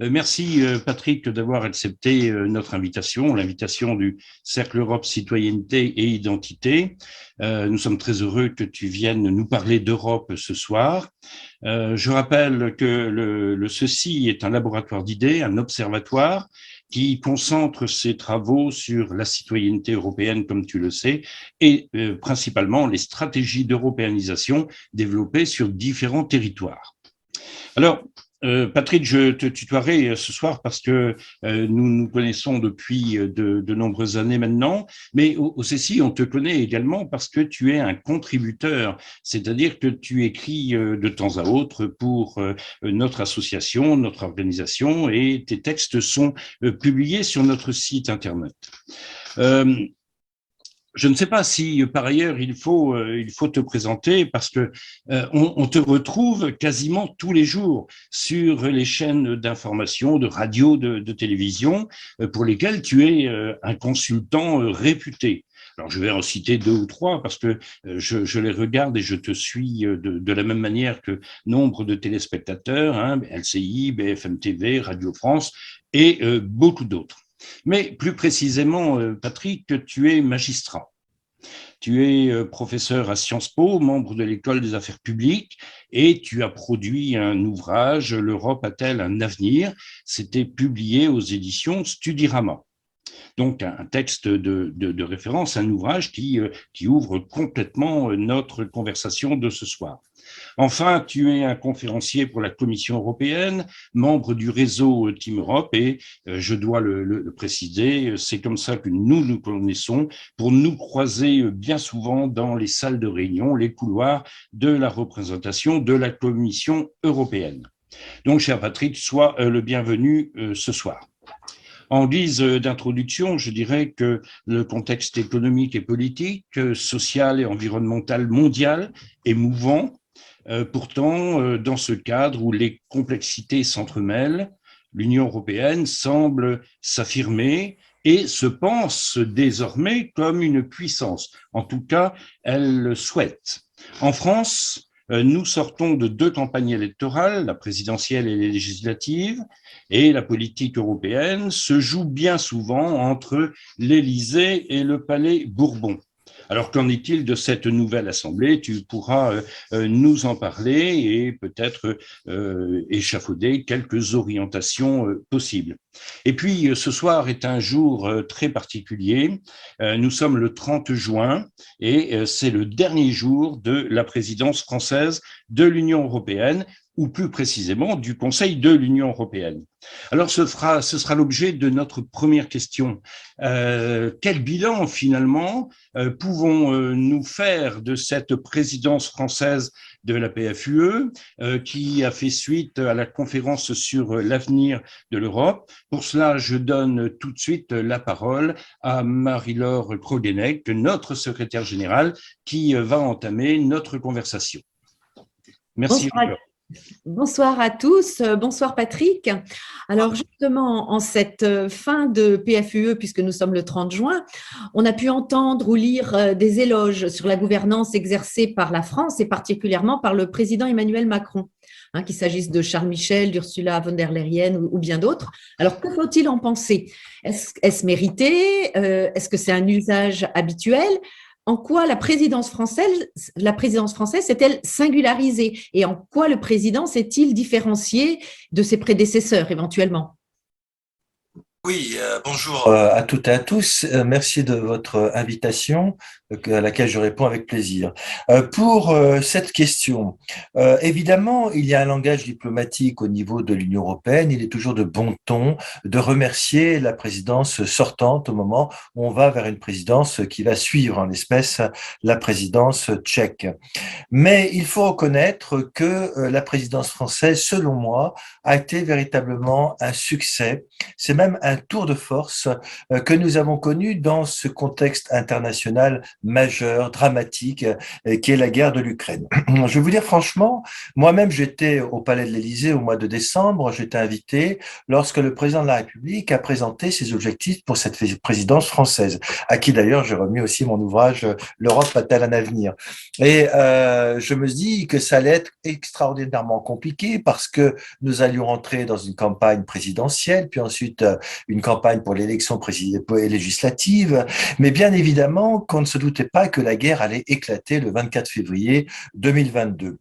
Merci Patrick d'avoir accepté notre invitation, l'invitation du Cercle Europe Citoyenneté et Identité. Nous sommes très heureux que tu viennes nous parler d'Europe ce soir. Je rappelle que le CECI est un laboratoire d'idées, un observatoire qui concentre ses travaux sur la citoyenneté européenne, comme tu le sais, et principalement les stratégies d'européanisation développées sur différents territoires. Alors, Patrick, je te tutoierai ce soir parce que nous nous connaissons depuis de nombreuses années maintenant, mais au CECI, on te connaît également parce que tu es un contributeur, c'est-à-dire que tu écris de temps à autre pour notre association, notre organisation, et tes textes sont publiés sur notre site Internet. Je ne sais pas si par ailleurs il faut te présenter parce que on te retrouve quasiment tous les jours sur les chaînes d'information, de radio, de télévision pour lesquelles tu es un consultant réputé. Alors, je vais en citer deux ou trois parce que je les regarde et je te suis de la même manière que nombre de téléspectateurs, hein, LCI, BFM TV, Radio France et beaucoup d'autres. Mais plus précisément, Patrick, tu es magistrat. Tu es professeur à Sciences Po, membre de l'École des affaires publiques, et tu as produit un ouvrage, L'Europe a-t-elle un avenir? C'était publié aux éditions Studirama. Donc, un texte de référence, un ouvrage qui ouvre complètement notre conversation de ce soir. Enfin, tu es un conférencier pour la Commission européenne, membre du réseau Team Europe et je dois le préciser, c'est comme ça que nous connaissons pour nous croiser bien souvent dans les salles de réunion, les couloirs de la représentation de la Commission européenne. Donc, cher Patrick, sois le bienvenu ce soir. En guise d'introduction, je dirais que le contexte économique et politique, social et environnemental mondial est mouvant. Pourtant, dans ce cadre où les complexités s'entremêlent, l'Union européenne semble s'affirmer et se pense désormais comme une puissance. En tout cas, elle le souhaite. En France, nous sortons de deux campagnes électorales, la présidentielle et les législatives, et la politique européenne se joue bien souvent entre l'Élysée et le Palais Bourbon. Alors, qu'en est-il de cette nouvelle assemblée? Tu pourras nous en parler et peut-être échafauder quelques orientations possibles. Et puis, ce soir est un jour très particulier. Nous sommes le 30 juin et c'est le dernier jour de la présidence française de l'Union européenne, ou plus précisément du Conseil de l'Union européenne. Alors, ce sera l'objet de notre première question. Quel bilan, finalement, pouvons-nous faire de cette présidence française de la PFUE qui a fait suite à la conférence sur l'avenir de l'Europe? Pour cela, je donne tout de suite la parole à Marie-Laure Krogeneck, notre secrétaire générale, qui va entamer notre conversation. Merci encore. Bonsoir à tous, bonsoir Patrick. Alors justement, en cette fin de PFUE, puisque nous sommes le 30 juin, on a pu entendre ou lire des éloges sur la gouvernance exercée par la France et particulièrement par le président Emmanuel Macron, qu'il s'agisse de Charles Michel, d'Ursula von der Leyen ou bien d'autres. Alors que faut-il en penser? Est-ce mérité? Est-ce que c'est un usage habituel? En quoi la présidence française s'est-elle singularisée et en quoi le président s'est-il différencié de ses prédécesseurs éventuellement? Oui, bonjour à toutes et à tous. Merci de votre invitation à laquelle je réponds avec plaisir. Pour cette question, évidemment, il y a un langage diplomatique au niveau de l'Union européenne. Il est toujours de bon ton de remercier la présidence sortante au moment où on va vers une présidence qui va suivre, en l'espèce, la présidence tchèque. Mais il faut reconnaître que la présidence française, selon moi, a été véritablement un succès. C'est même un tour de force que nous avons connu dans ce contexte international majeure, dramatique, qui est la guerre de l'Ukraine. Je vais vous dire franchement, moi-même, j'étais au Palais de l'Élysée au mois de décembre, j'étais invité lorsque le président de la République a présenté ses objectifs pour cette présidence française, à qui d'ailleurs j'ai remis aussi mon ouvrage L'Europe a-t-elle un avenir? Et je me dis que ça allait être extraordinairement compliqué parce que nous allions rentrer dans une campagne présidentielle, puis ensuite une campagne pour l'élection législative, mais bien évidemment qu'on ne se doutait pas que la guerre allait éclater le 24 février 2022.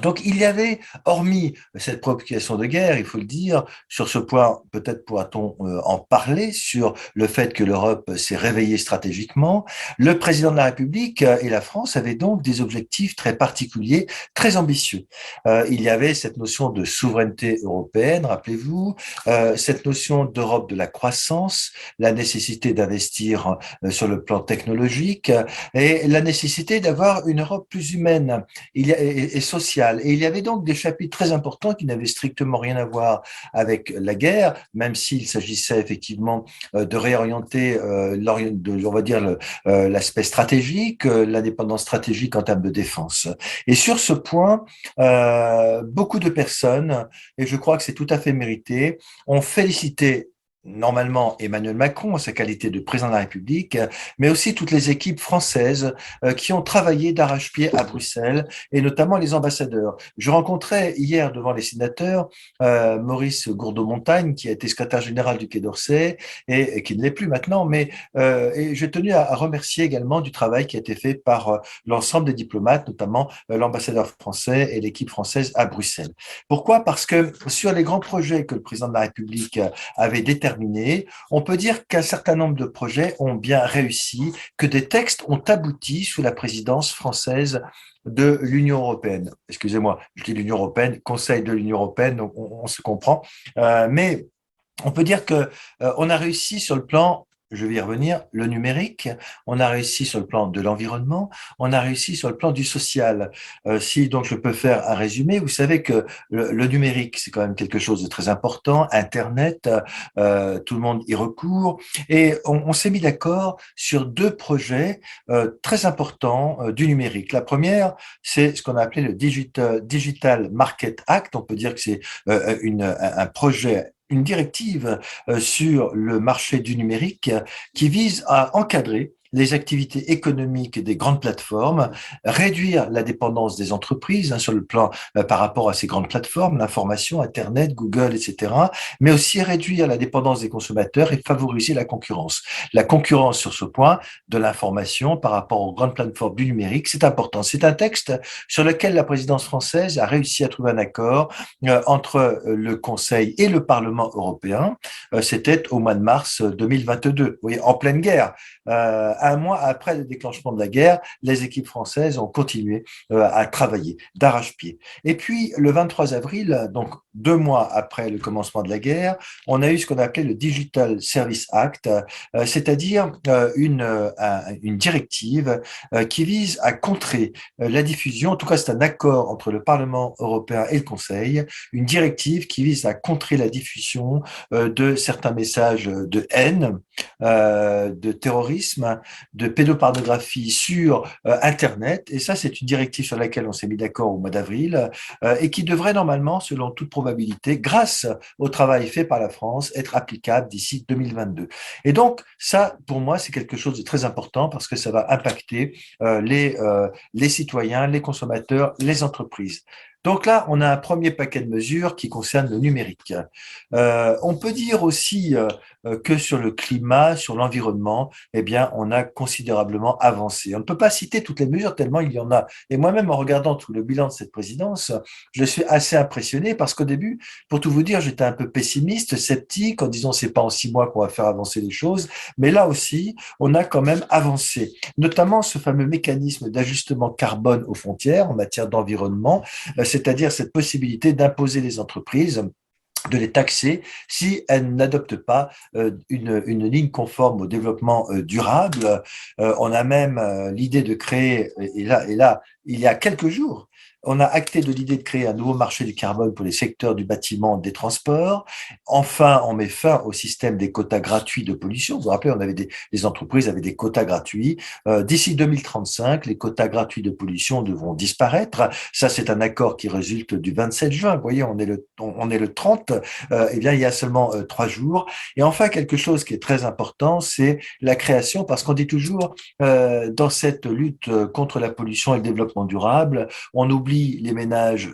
Donc, il y avait, hormis cette préoccupation de guerre, il faut le dire, sur ce point, peut-être pourra-t-on en parler, sur le fait que l'Europe s'est réveillée stratégiquement, le président de la République et la France avaient donc des objectifs très particuliers, très ambitieux. Il y avait cette notion de souveraineté européenne, rappelez-vous, cette notion d'Europe de la croissance, la nécessité d'investir sur le plan technologique et la nécessité d'avoir une Europe plus humaine et sociale. Et il y avait donc des chapitres très importants qui n'avaient strictement rien à voir avec la guerre, même s'il s'agissait effectivement de réorienter, on va dire, l'aspect stratégique, l'indépendance stratégique en termes de défense. Et sur ce point, beaucoup de personnes, et je crois que c'est tout à fait mérité, ont félicité normalement Emmanuel Macron en sa qualité de président de la République, mais aussi toutes les équipes françaises qui ont travaillé d'arrache-pied à Bruxelles, et notamment les ambassadeurs. Je rencontrais hier devant les sénateurs Maurice Gourdeau-Montagne, qui a été secrétaire général du Quai d'Orsay et qui ne l'est plus maintenant, mais et j'ai tenu à remercier également du travail qui a été fait par l'ensemble des diplomates, notamment l'ambassadeur français et l'équipe française à Bruxelles. Pourquoi? Parce que sur les grands projets que le président de la République avait déterminés, on peut dire qu'un certain nombre de projets ont bien réussi, que des textes ont abouti sous la présidence française de l'Union européenne. Excusez-moi, je dis l'Union européenne, Conseil de l'Union européenne, donc on se comprend. Mais on peut dire que on a réussi sur le plan, je vais y revenir, le numérique, on a réussi sur le plan de l'environnement, on a réussi sur le plan du social. Si donc je peux faire un résumé, vous savez que le numérique, c'est quand même quelque chose de très important, Internet, tout le monde y recourt, et on s'est mis d'accord sur deux projets très importants du numérique. La première, c'est ce qu'on a appelé le Digital Market Act, on peut dire que c'est un projet, une directive sur le marché du numérique qui vise à encadrer les activités économiques des grandes plateformes, réduire la dépendance des entreprises sur le plan par rapport à ces grandes plateformes, l'information, Internet, Google, etc., mais aussi réduire la dépendance des consommateurs et favoriser la concurrence. La concurrence sur ce point de l'information par rapport aux grandes plateformes du numérique, c'est important. C'est un texte sur lequel la présidence française a réussi à trouver un accord entre le Conseil et le Parlement européen. C'était au mois de mars 2022, vous voyez, en pleine guerre. Un mois après le déclenchement de la guerre, les équipes françaises ont continué à travailler d'arrache-pied. Et puis, le 23 avril, donc 2 mois après le commencement de la guerre, on a eu ce qu'on a appelé le Digital Service Act, c'est-à-dire une directive qui vise à contrer la diffusion, en tout cas c'est un accord entre le Parlement européen et le Conseil, une directive qui vise à contrer la diffusion de certains messages de haine, de terrorisme, de pédopornographie sur Internet. Et ça, c'est une directive sur laquelle on s'est mis d'accord au mois d'avril et qui devrait normalement, selon toute probabilité, grâce au travail fait par la France, être applicable d'ici 2022. Et donc, ça, pour moi, c'est quelque chose de très important parce que ça va impacter les citoyens, les consommateurs, les entreprises. Donc là, on a un premier paquet de mesures qui concerne le numérique. On peut dire aussi que sur le climat, sur l'environnement, eh bien, on a considérablement avancé. On ne peut pas citer toutes les mesures tellement il y en a. Et moi-même, en regardant tout le bilan de cette présidence, je suis assez impressionné parce qu'au début, pour tout vous dire, j'étais un peu pessimiste, sceptique, en disant c'est pas en 6 mois qu'on va faire avancer les choses. Mais là aussi, on a quand même avancé. Notamment ce fameux mécanisme d'ajustement carbone aux frontières en matière d'environnement, c'est-à-dire cette possibilité d'imposer les entreprises, de les taxer si elles n'adoptent pas une ligne conforme au développement durable. On a même l'idée de créer, et là il y a quelques jours, on a acté de l'idée de créer un nouveau marché du carbone pour les secteurs du bâtiment, des transports. Enfin, on met fin au système des quotas gratuits de pollution. Vous vous rappelez, les entreprises avaient des quotas gratuits. D'ici 2035, les quotas gratuits de pollution devront disparaître. Ça, c'est un accord qui résulte du 27 juin. Vous voyez, on est le 30. Eh bien, il y a seulement 3 jours. Et enfin, quelque chose qui est très important, c'est la création, parce qu'on dit toujours, dans cette lutte contre la pollution et le développement durable, on oublie les ménages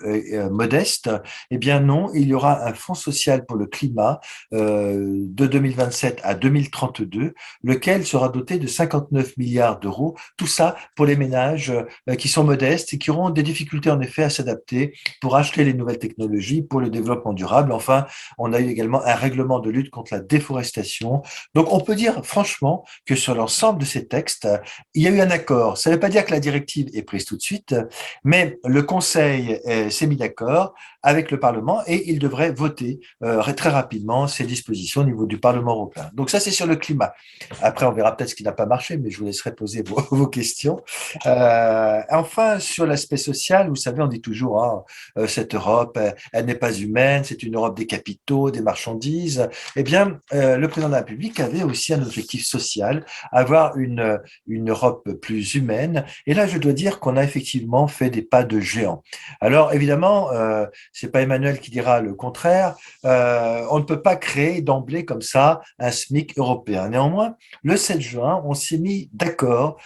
modestes. Eh bien non, il y aura un fonds social pour le climat de 2027 à 2032, lequel sera doté de 59 milliards d'euros. Tout ça pour les ménages qui sont modestes et qui auront des difficultés en effet à s'adapter pour acheter les nouvelles technologies pour le développement durable. Enfin, on a eu également un règlement de lutte contre la déforestation. Donc on peut dire franchement que sur l'ensemble de ces textes, il y a eu un accord. Ça ne veut pas dire que la directive est prise tout de suite, mais le Conseil s'est mis d'accord avec le Parlement et il devrait voter très rapidement ces dispositions au niveau du Parlement européen. Donc ça, c'est sur le climat. Après, on verra peut-être ce qui n'a pas marché, mais je vous laisserai poser vos questions. Enfin, sur l'aspect social, vous savez, on dit toujours, cette Europe, elle n'est pas humaine, c'est une Europe des capitaux, des marchandises. Eh bien, le président de la République avait aussi un objectif social, avoir une Europe plus humaine. Et là, je dois dire qu'on a effectivement fait des pas de géant. Alors, évidemment, c'est pas Emmanuel qui dira le contraire. On ne peut pas créer d'emblée comme ça un SMIC européen. Néanmoins, le 7 juin, on s'est mis d'accord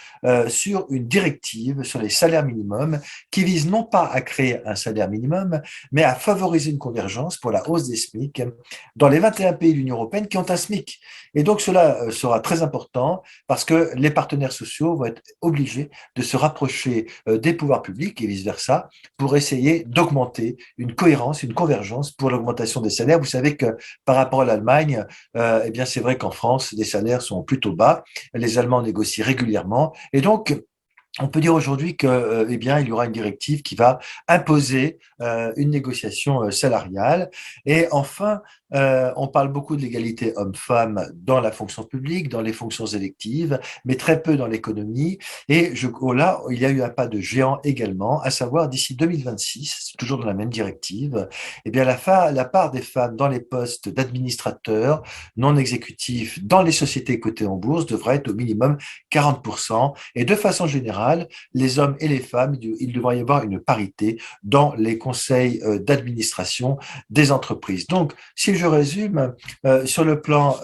sur une directive sur les salaires minimums qui vise non pas à créer un salaire minimum, mais à favoriser une convergence pour la hausse des SMIC dans les 21 pays de l'Union européenne qui ont un SMIC. Et donc, cela sera très important parce que les partenaires sociaux vont être obligés de se rapprocher des pouvoirs publics et vice-versa pour essayer d'augmenter une cohérence, une convergence pour l'augmentation des salaires. Vous savez que par rapport à l'Allemagne, eh bien, c'est vrai qu'en France, les salaires sont plutôt bas. Les Allemands négocient régulièrement. Et donc, on peut dire aujourd'hui que, eh bien, il y aura une directive qui va imposer une négociation salariale. Et enfin, on parle beaucoup de l'égalité homme-femme dans la fonction publique, dans les fonctions électives, mais très peu dans l'économie. Et là, il y a eu un pas de géant également, à savoir d'ici 2026, toujours dans la même directive, eh bien, la part des femmes dans les postes d'administrateurs non exécutifs dans les sociétés cotées en bourse devrait être au minimum 40%. Et de façon générale, les hommes et les femmes, il devrait y avoir une parité dans les conseils d'administration des entreprises. Donc, si je résume, sur le plan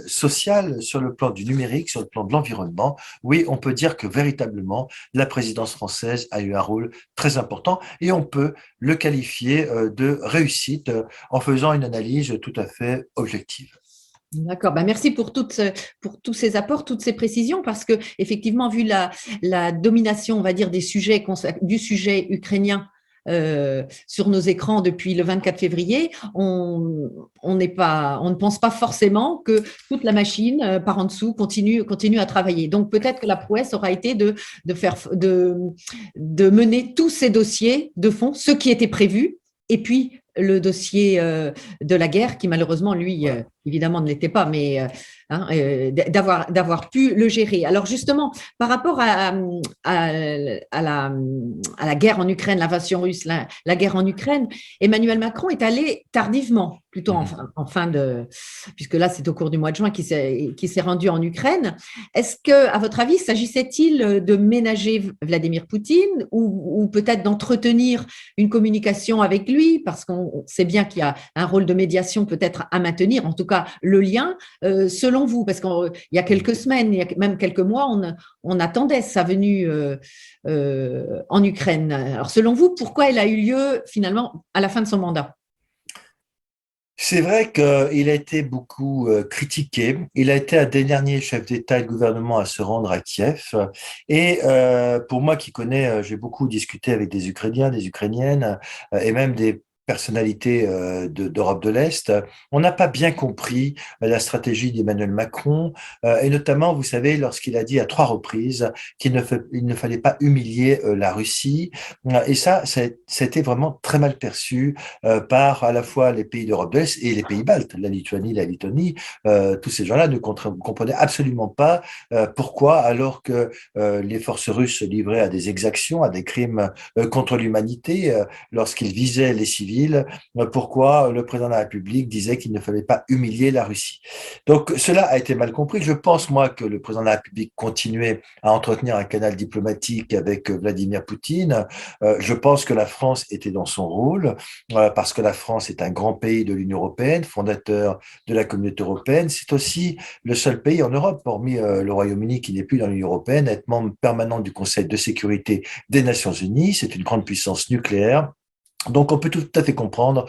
social, sur le plan du numérique, sur le plan de l'environnement, oui, on peut dire que véritablement, la présidence française a eu un rôle très important et on peut le qualifier de réussite en faisant une analyse tout à fait objective. D'accord, ben merci pour tous ces apports, toutes ces précisions, parce que effectivement, vu la domination, on va dire, du sujet ukrainien sur nos écrans depuis le 24 février, on ne pense pas forcément que toute la machine par en dessous continue à travailler. Donc peut-être que la prouesse aura été de mener tous ces dossiers de fond, ce qui était prévu, et puis le dossier de la guerre, qui malheureusement, lui, évidemment, ne l'était pas, mais d'avoir pu le gérer. Alors justement, par rapport à la guerre en Ukraine, l'invasion russe, la guerre en Ukraine, Emmanuel Macron est allé tardivement, plutôt en fin de… Puisque là, c'est au cours du mois de juin qu'il s'est rendu en Ukraine. Est-ce que, à votre avis, s'agissait-il de ménager Vladimir Poutine ou peut-être d'entretenir une communication avec lui, parce qu'on sait bien qu'il y a un rôle de médiation peut-être à maintenir, en tout cas le lien, selon vous, parce qu'il y a quelques semaines, il y a même quelques mois, on attendait sa venue en Ukraine. Alors selon vous, pourquoi elle a eu lieu finalement à la fin de son mandat ? C'est vrai qu'il a été beaucoup critiqué. Il a été un des derniers chefs d'État et de gouvernement à se rendre à Kiev. Et pour moi qui connais, j'ai beaucoup discuté avec des Ukrainiens, des Ukrainiennes et même des personnalité d'Europe de l'Est, on n'a pas bien compris la stratégie d'Emmanuel Macron, et notamment, vous savez, lorsqu'il a dit à 3 reprises il ne fallait pas humilier la Russie, et ça a été vraiment très mal perçu par à la fois les pays d'Europe de l'Est et les pays baltes, la Lituanie, la Lettonie. Tous ces gens-là ne comprenaient absolument pas pourquoi, alors que les forces russes se livraient à des exactions, à des crimes contre l'humanité, lorsqu'ils visaient les civils, pourquoi le président de la République disait qu'il ne fallait pas humilier la Russie. Donc cela a été mal compris. Je pense, moi, que le président de la République continuait à entretenir un canal diplomatique avec Vladimir Poutine. Je pense que la France était dans son rôle, parce que la France est un grand pays de l'Union européenne, fondateur de la communauté européenne. C'est aussi le seul pays en Europe, hormis le Royaume-Uni qui n'est plus dans l'Union européenne, à être membre permanent du Conseil de sécurité des Nations unies. C'est une grande puissance nucléaire. Donc, on peut tout à fait comprendre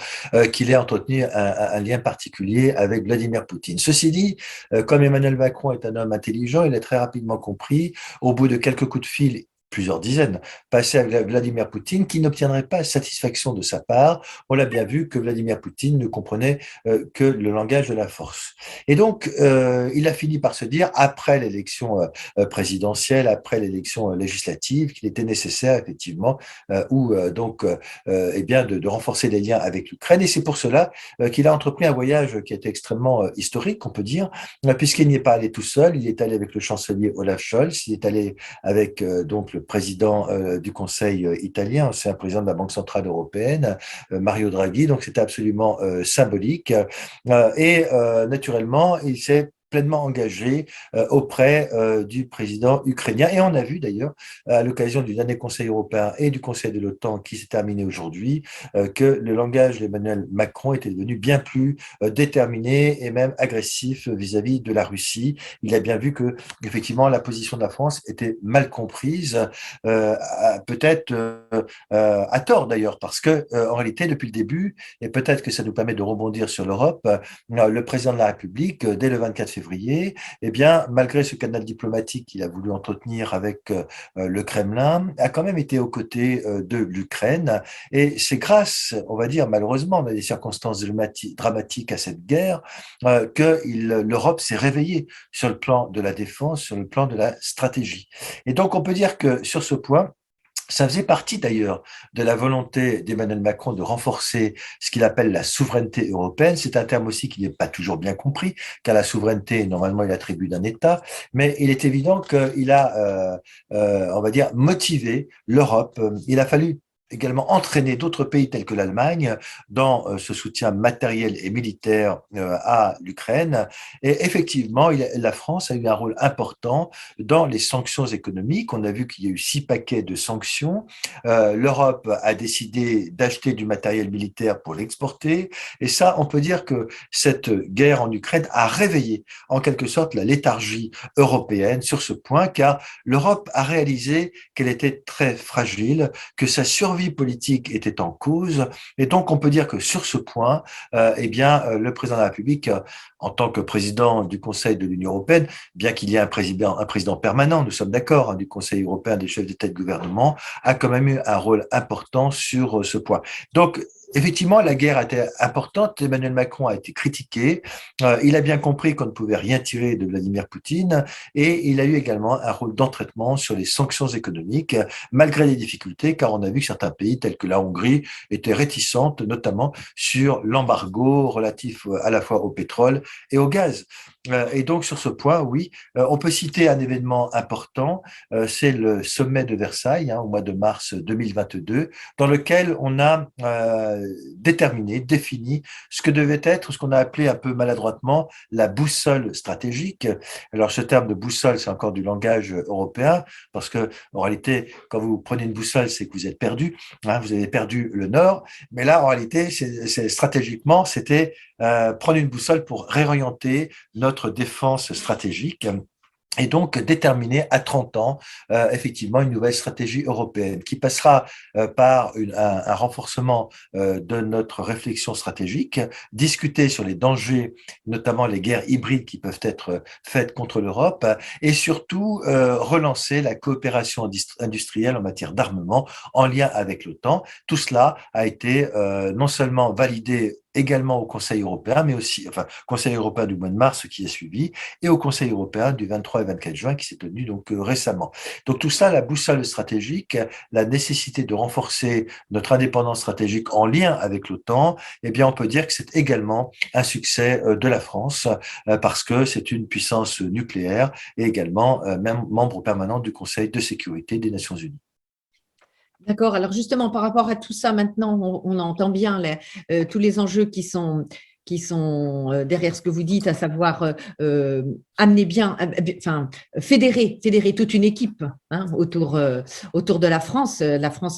qu'il ait entretenu un lien particulier avec Vladimir Poutine. Ceci dit, comme Emmanuel Macron est un homme intelligent, il a très rapidement compris, au bout de quelques coups de fil, plusieurs dizaines, passés à Vladimir Poutine, qui n'obtiendrait pas satisfaction de sa part. On l'a bien vu que Vladimir Poutine ne comprenait que le langage de la force. Et donc, il a fini par se dire, après l'élection présidentielle, après l'élection législative, qu'il était nécessaire, effectivement, eh bien, de renforcer les liens avec l'Ukraine. Et c'est pour cela qu'il a entrepris un voyage qui était extrêmement historique, on peut dire, puisqu'il n'y est pas allé tout seul. Il est allé avec le chancelier Olaf Scholz, il est allé avec donc le président du Conseil italien, c'est un président de la Banque centrale européenne, Mario Draghi. Donc c'était absolument symbolique. Et naturellement, il s'est pleinement engagé auprès du président ukrainien. Et on a vu d'ailleurs, à l'occasion du dernier Conseil européen et du Conseil de l'OTAN qui s'est terminé aujourd'hui, que le langage d'Emmanuel Macron était devenu bien plus déterminé et même agressif vis-à-vis de la Russie. Il a bien vu que, effectivement, la position de la France était mal comprise, peut-être à tort d'ailleurs, parce que en réalité, depuis le début, et peut-être que ça nous permet de rebondir sur l'Europe, le président de la République, dès le 24 février, eh bien, malgré ce canal diplomatique qu'il a voulu entretenir avec le Kremlin, a quand même été aux côtés de l'Ukraine. Et c'est grâce, on va dire, malheureusement, on a des circonstances dramatiques à cette guerre, que l'Europe s'est réveillée sur le plan de la défense, sur le plan de la stratégie. Et donc, on peut dire que sur ce point, ça faisait partie d'ailleurs de la volonté d'Emmanuel Macron de renforcer ce qu'il appelle la souveraineté européenne. C'est un terme aussi qui n'est pas toujours bien compris, car la souveraineté, normalement, est l'attribut d'un État, mais il est évident qu'il a, on va dire, motivé l'Europe. Il a fallu également entraîner d'autres pays tels que l'Allemagne dans ce soutien matériel et militaire à l'Ukraine. Et effectivement, la France a eu un rôle important dans les sanctions économiques. On a vu qu'il y a eu 6 paquets de sanctions. L'Europe a décidé d'acheter du matériel militaire pour l'exporter. Et ça, on peut dire que cette guerre en Ukraine a réveillé en quelque sorte la léthargie européenne sur ce point, car l'Europe a réalisé qu'elle était très fragile, que sa survie politique était en cause. Et donc, on peut dire que sur ce point, eh bien, le président de la République, en tant que président du Conseil de l'Union européenne, bien qu'il y ait un président permanent, nous sommes d'accord, hein, du Conseil européen des chefs d'État et de gouvernement, a quand même eu un rôle important sur ce point. Donc, effectivement, la guerre a été importante. Emmanuel Macron a été critiqué. Il a bien compris qu'on ne pouvait rien tirer de Vladimir Poutine et il a eu également un rôle d'entraînement sur les sanctions économiques, malgré les difficultés, car on a vu que certains pays, tels que la Hongrie, étaient réticentes, notamment sur l'embargo relatif à la fois au pétrole et au gaz. Et donc, sur ce point, oui, on peut citer un événement important, c'est le sommet de Versailles, hein, au mois de mars 2022, dans lequel on a défini ce que devait être ce qu'on a appelé un peu maladroitement la boussole stratégique. Alors, ce terme de boussole, c'est encore du langage européen, parce que en réalité, quand vous prenez une boussole, c'est que vous êtes perdu, hein, vous avez perdu le nord, mais là, en réalité, stratégiquement, c'était prendre une boussole pour réorienter notre défense stratégique. et donc déterminer à 30 ans effectivement une nouvelle stratégie européenne qui passera par un renforcement de notre réflexion stratégique, discuter sur les dangers, notamment les guerres hybrides qui peuvent être faites contre l'Europe, et surtout relancer la coopération industrielle en matière d'armement en lien avec l'OTAN. Tout cela a été non seulement validé également au Conseil européen, mais aussi, enfin, Conseil européen du mois de mars qui est suivi, et au Conseil européen du 23 et 24 juin qui s'est tenu donc récemment. Donc tout ça, la boussole stratégique, la nécessité de renforcer notre indépendance stratégique en lien avec l'OTAN, eh bien on peut dire que c'est également un succès de la France parce que c'est une puissance nucléaire et également même membre permanent du Conseil de sécurité des Nations Unies. D'accord. Alors justement, par rapport à tout ça, maintenant, on entend bien tous les enjeux qui sont derrière ce que vous dites, à savoir amener bien, enfin, fédérer toute une équipe hein, autour de la France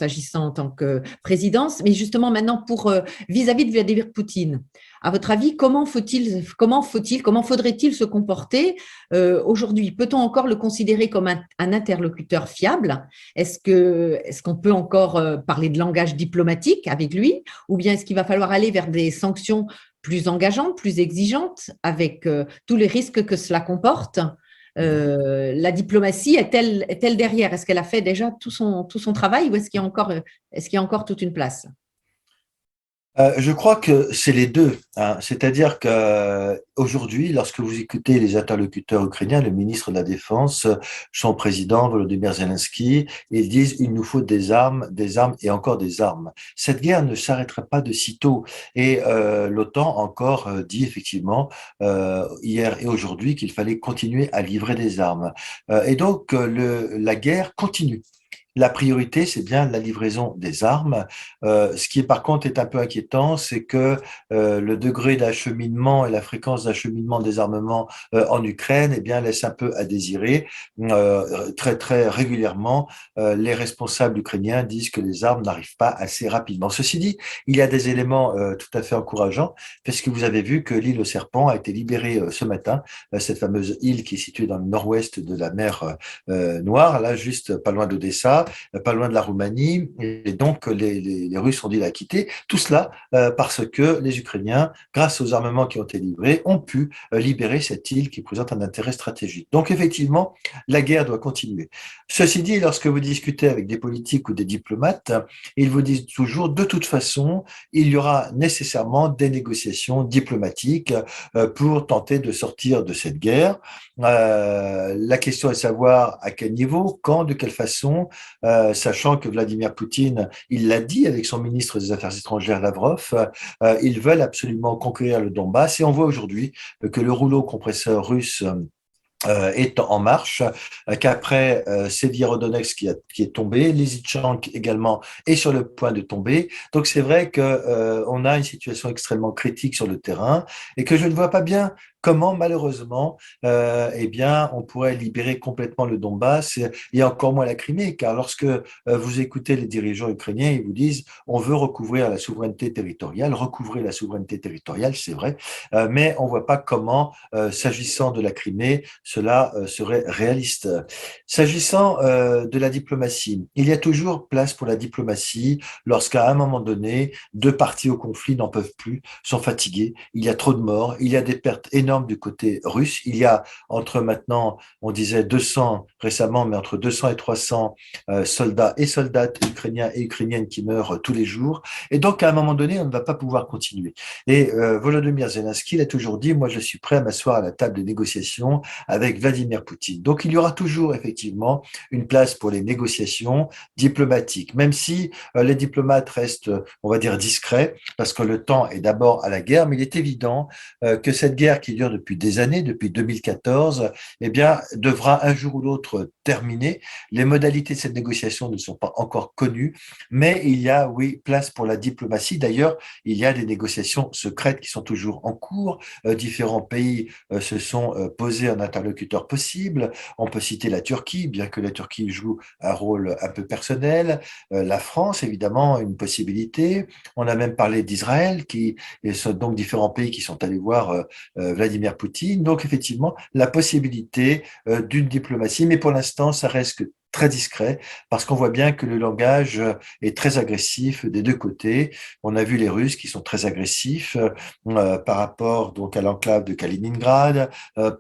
agissant en tant que présidence. Mais justement, maintenant, pour vis-à-vis de Vladimir Poutine, à votre avis, comment faudrait-il se comporter aujourd'hui? Peut-on encore le considérer comme un interlocuteur fiable? Est-ce qu'on peut encore parler de langage diplomatique avec lui, ou bien est-ce qu'il va falloir aller vers des sanctions plus engageantes, plus exigeantes, avec tous les risques que cela comporte? La diplomatie est-elle derrière? Est-ce qu'elle a fait déjà tout son travail, ou est-ce qu'il y a encore toute une place? Je crois que c'est les deux, hein. C'est-à-dire que aujourd'hui, lorsque vous écoutez les interlocuteurs ukrainiens, le ministre de la Défense, son président Volodymyr Zelensky, ils disent il nous faut des armes et encore des armes. Cette guerre ne s'arrêtera pas de sitôt. Et l'OTAN encore dit effectivement hier et aujourd'hui qu'il fallait continuer à livrer des armes. Et donc la guerre continue. La priorité, c'est bien la livraison des armes. Ce qui, par contre, est un peu inquiétant, c'est que le degré d'acheminement et la fréquence d'acheminement des armements en Ukraine, eh bien, laisse un peu à désirer. Très, très régulièrement, les responsables ukrainiens disent que les armes n'arrivent pas assez rapidement. Ceci dit, il y a des éléments tout à fait encourageants, parce que vous avez vu que l'île aux serpents a été libérée ce matin, cette fameuse île qui est située dans le nord-ouest de la mer Noire, là, juste pas loin d'Odessa, pas loin de la Roumanie, et donc les Russes ont dit la quitter. Tout cela parce que les Ukrainiens, grâce aux armements qui ont été livrés, ont pu libérer cette île qui présente un intérêt stratégique. Donc effectivement, la guerre doit continuer. Ceci dit, lorsque vous discutez avec des politiques ou des diplomates, ils vous disent toujours, de toute façon, il y aura nécessairement des négociations diplomatiques pour tenter de sortir de cette guerre. La question est de savoir à quel niveau, quand, de quelle façon, sachant que Vladimir Poutine, il l'a dit avec son ministre des Affaires étrangères Lavrov, ils veulent absolument conquérir le Donbass et on voit aujourd'hui que le rouleau compresseur russe est en marche, qu'après Sévierodonetsk qui est tombé, Lysychansk également est sur le point de tomber. Donc c'est vrai que on a une situation extrêmement critique sur le terrain et que je ne vois pas bien comment malheureusement eh bien on pourrait libérer complètement le Donbass et encore moins la Crimée, car lorsque vous écoutez les dirigeants ukrainiens, ils vous disent on veut recouvrir la souveraineté territoriale, c'est vrai, mais on voit pas comment s'agissant de la Crimée cela serait réaliste. S'agissant de la diplomatie, il y a toujours place pour la diplomatie lorsqu'à un moment donné, deux parties au conflit n'en peuvent plus, sont fatiguées, il y a trop de morts, il y a des pertes énormes du côté russe, il y a entre maintenant, on disait 200 récemment, mais entre 200 et 300 soldats et soldates ukrainiens et ukrainiennes qui meurent tous les jours, et donc à un moment donné, on ne va pas pouvoir continuer. Et Volodymyr Zelensky l'a toujours dit, moi je suis prêt à m'asseoir à la table des négociations avec Vladimir Poutine. Donc il y aura toujours effectivement une place pour les négociations diplomatiques, même si les diplomates restent, on va dire, discrets, parce que le temps est d'abord à la guerre, mais il est évident que cette guerre qui dure depuis des années, depuis 2014, eh bien, devra un jour ou l'autre terminer. Les modalités de cette négociation ne sont pas encore connues, mais il y a, oui, place pour la diplomatie. D'ailleurs, il y a des négociations secrètes qui sont toujours en cours. Différents pays se sont posés en interlocuteur possible. On peut citer la Turquie, bien que la Turquie joue un rôle un peu personnel. La France, évidemment, une possibilité. On a même parlé d'Israël, qui et ce sont donc différents pays qui sont allés voir Vladimir Vladimir Poutine. Donc, effectivement, la possibilité d'une diplomatie, mais pour l'instant, ça reste très discret parce qu'on voit bien que le langage est très agressif des deux côtés. On a vu les Russes qui sont très agressifs par rapport donc à l'enclave de Kaliningrad,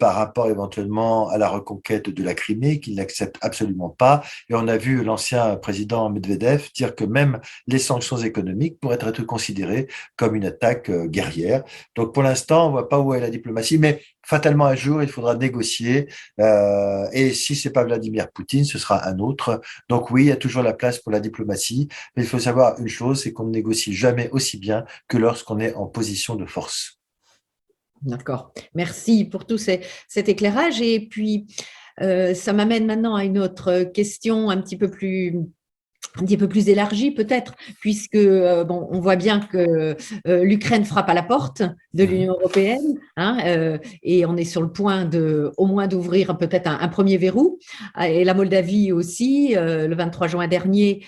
par rapport éventuellement à la reconquête de la Crimée qu'ils n'acceptent absolument pas. Et on a vu l'ancien président Medvedev dire que même les sanctions économiques pourraient être considérées comme une attaque guerrière. Donc pour l'instant, on voit pas où est la diplomatie, mais fatalement un jour, il faudra négocier. Et si c'est pas Vladimir Poutine, ce sera un autre. Donc oui, il y a toujours la place pour la diplomatie, mais il faut savoir une chose, c'est qu'on ne négocie jamais aussi bien que lorsqu'on est en position de force. D'accord. Merci pour tout cet éclairage. Et puis, ça m'amène maintenant à une autre question un petit peu plus élargie peut-être, puisque bon, on voit bien que l'Ukraine frappe à la porte de l'Union européenne, hein, et on est sur le point au moins d'ouvrir peut-être un premier verrou. Et la Moldavie aussi, le 23 juin dernier,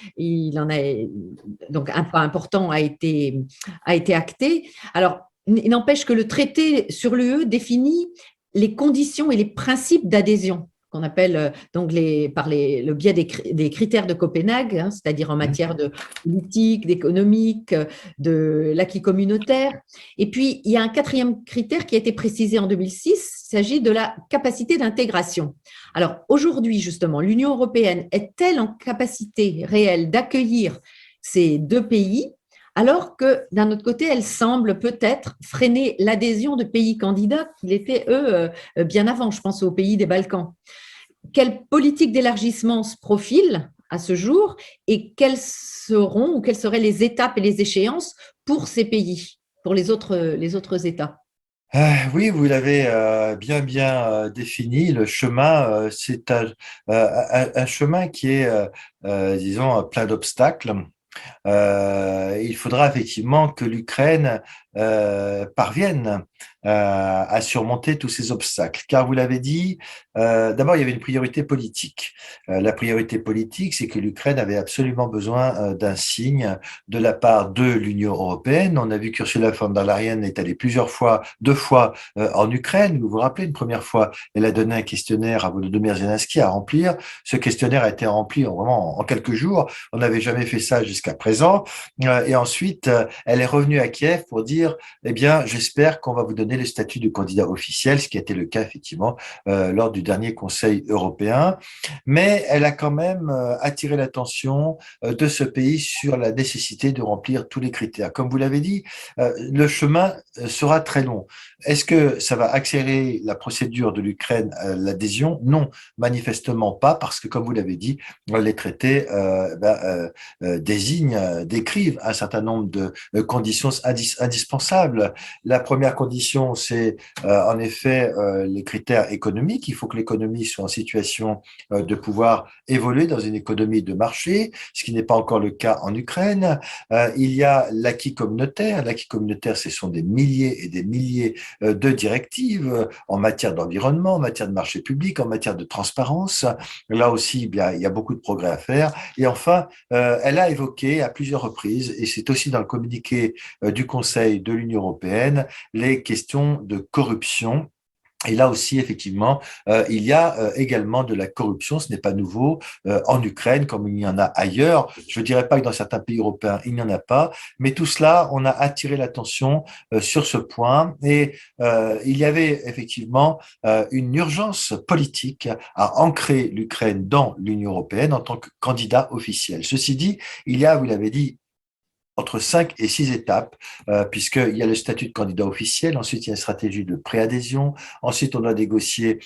donc un pas important a été acté. Alors, il n'empêche que le traité sur l'UE définit les conditions et les principes d'adhésion qu'on appelle donc le biais des critères de Copenhague, hein, c'est-à-dire en matière de politique, d'économique, de l'acquis communautaire. Et puis, il y a un quatrième critère qui a été précisé en 2006, il s'agit de la capacité d'intégration. Alors, aujourd'hui, justement, l'Union européenne est-elle en capacité réelle d'accueillir ces deux pays, alors que, d'un autre côté, elle semble peut-être freiner l'adhésion de pays candidats qui l'étaient, eux, bien avant, je pense aux pays des Balkans. Quelle politique d'élargissement se profile à ce jour et quelles seraient les étapes et les échéances pour ces pays, pour les autres États? Oui, vous l'avez bien défini. Le chemin, c'est un chemin qui est, disons, plein d'obstacles. Il faudra effectivement que l'Ukraine parvienne à surmonter tous ces obstacles. Car vous l'avez dit, d'abord, il y avait une priorité politique. La priorité politique, c'est que l'Ukraine avait absolument besoin d'un signe de la part de l'Union européenne. On a vu qu'Ursula von der Leyen est allée deux fois en Ukraine. Vous vous rappelez, une première fois, elle a donné un questionnaire à Volodymyr Zelensky à remplir. Ce questionnaire a été rempli vraiment en quelques jours. On n'avait jamais fait ça jusqu'à présent. Et ensuite, elle est revenue à Kiev pour dire, eh bien, j'espère qu'on va vous donner le statut de candidat officiel, ce qui a été le cas effectivement lors du dernier Conseil européen. Mais elle a quand même attiré l'attention de ce pays sur la nécessité de remplir tous les critères. Comme vous l'avez dit, le chemin sera très long. Est-ce que ça va accélérer la procédure de l'Ukraine à l'adhésion? Non, manifestement pas, parce que comme vous l'avez dit, les traités décrivent un certain nombre de conditions indispensables. La première condition, c'est en effet les critères économiques. Il faut que l'économie soit en situation de pouvoir évoluer dans une économie de marché, ce qui n'est pas encore le cas en Ukraine. Il y a l'acquis communautaire. L'acquis communautaire, ce sont des milliers et des milliers de directives en matière d'environnement, en matière de marché public, en matière de transparence. Là aussi, bien, il y a beaucoup de progrès à faire. Et enfin, elle a évoqué à plusieurs reprises, et c'est aussi dans le communiqué du Conseil de l'Union européenne, les questions de corruption. Et là aussi, effectivement, il y a également de la corruption, ce n'est pas nouveau, en Ukraine comme il y en a ailleurs. Je ne dirais pas que dans certains pays européens, il n'y en a pas, mais tout cela, on a attiré l'attention sur ce point. Et il y avait effectivement une urgence politique à ancrer l'Ukraine dans l'Union européenne en tant que candidat officiel. Ceci dit, il y a, vous l'avez dit, entre 5 et 6 étapes, puisqu'il y a le statut de candidat officiel, ensuite il y a une stratégie de préadhésion, ensuite on doit négocier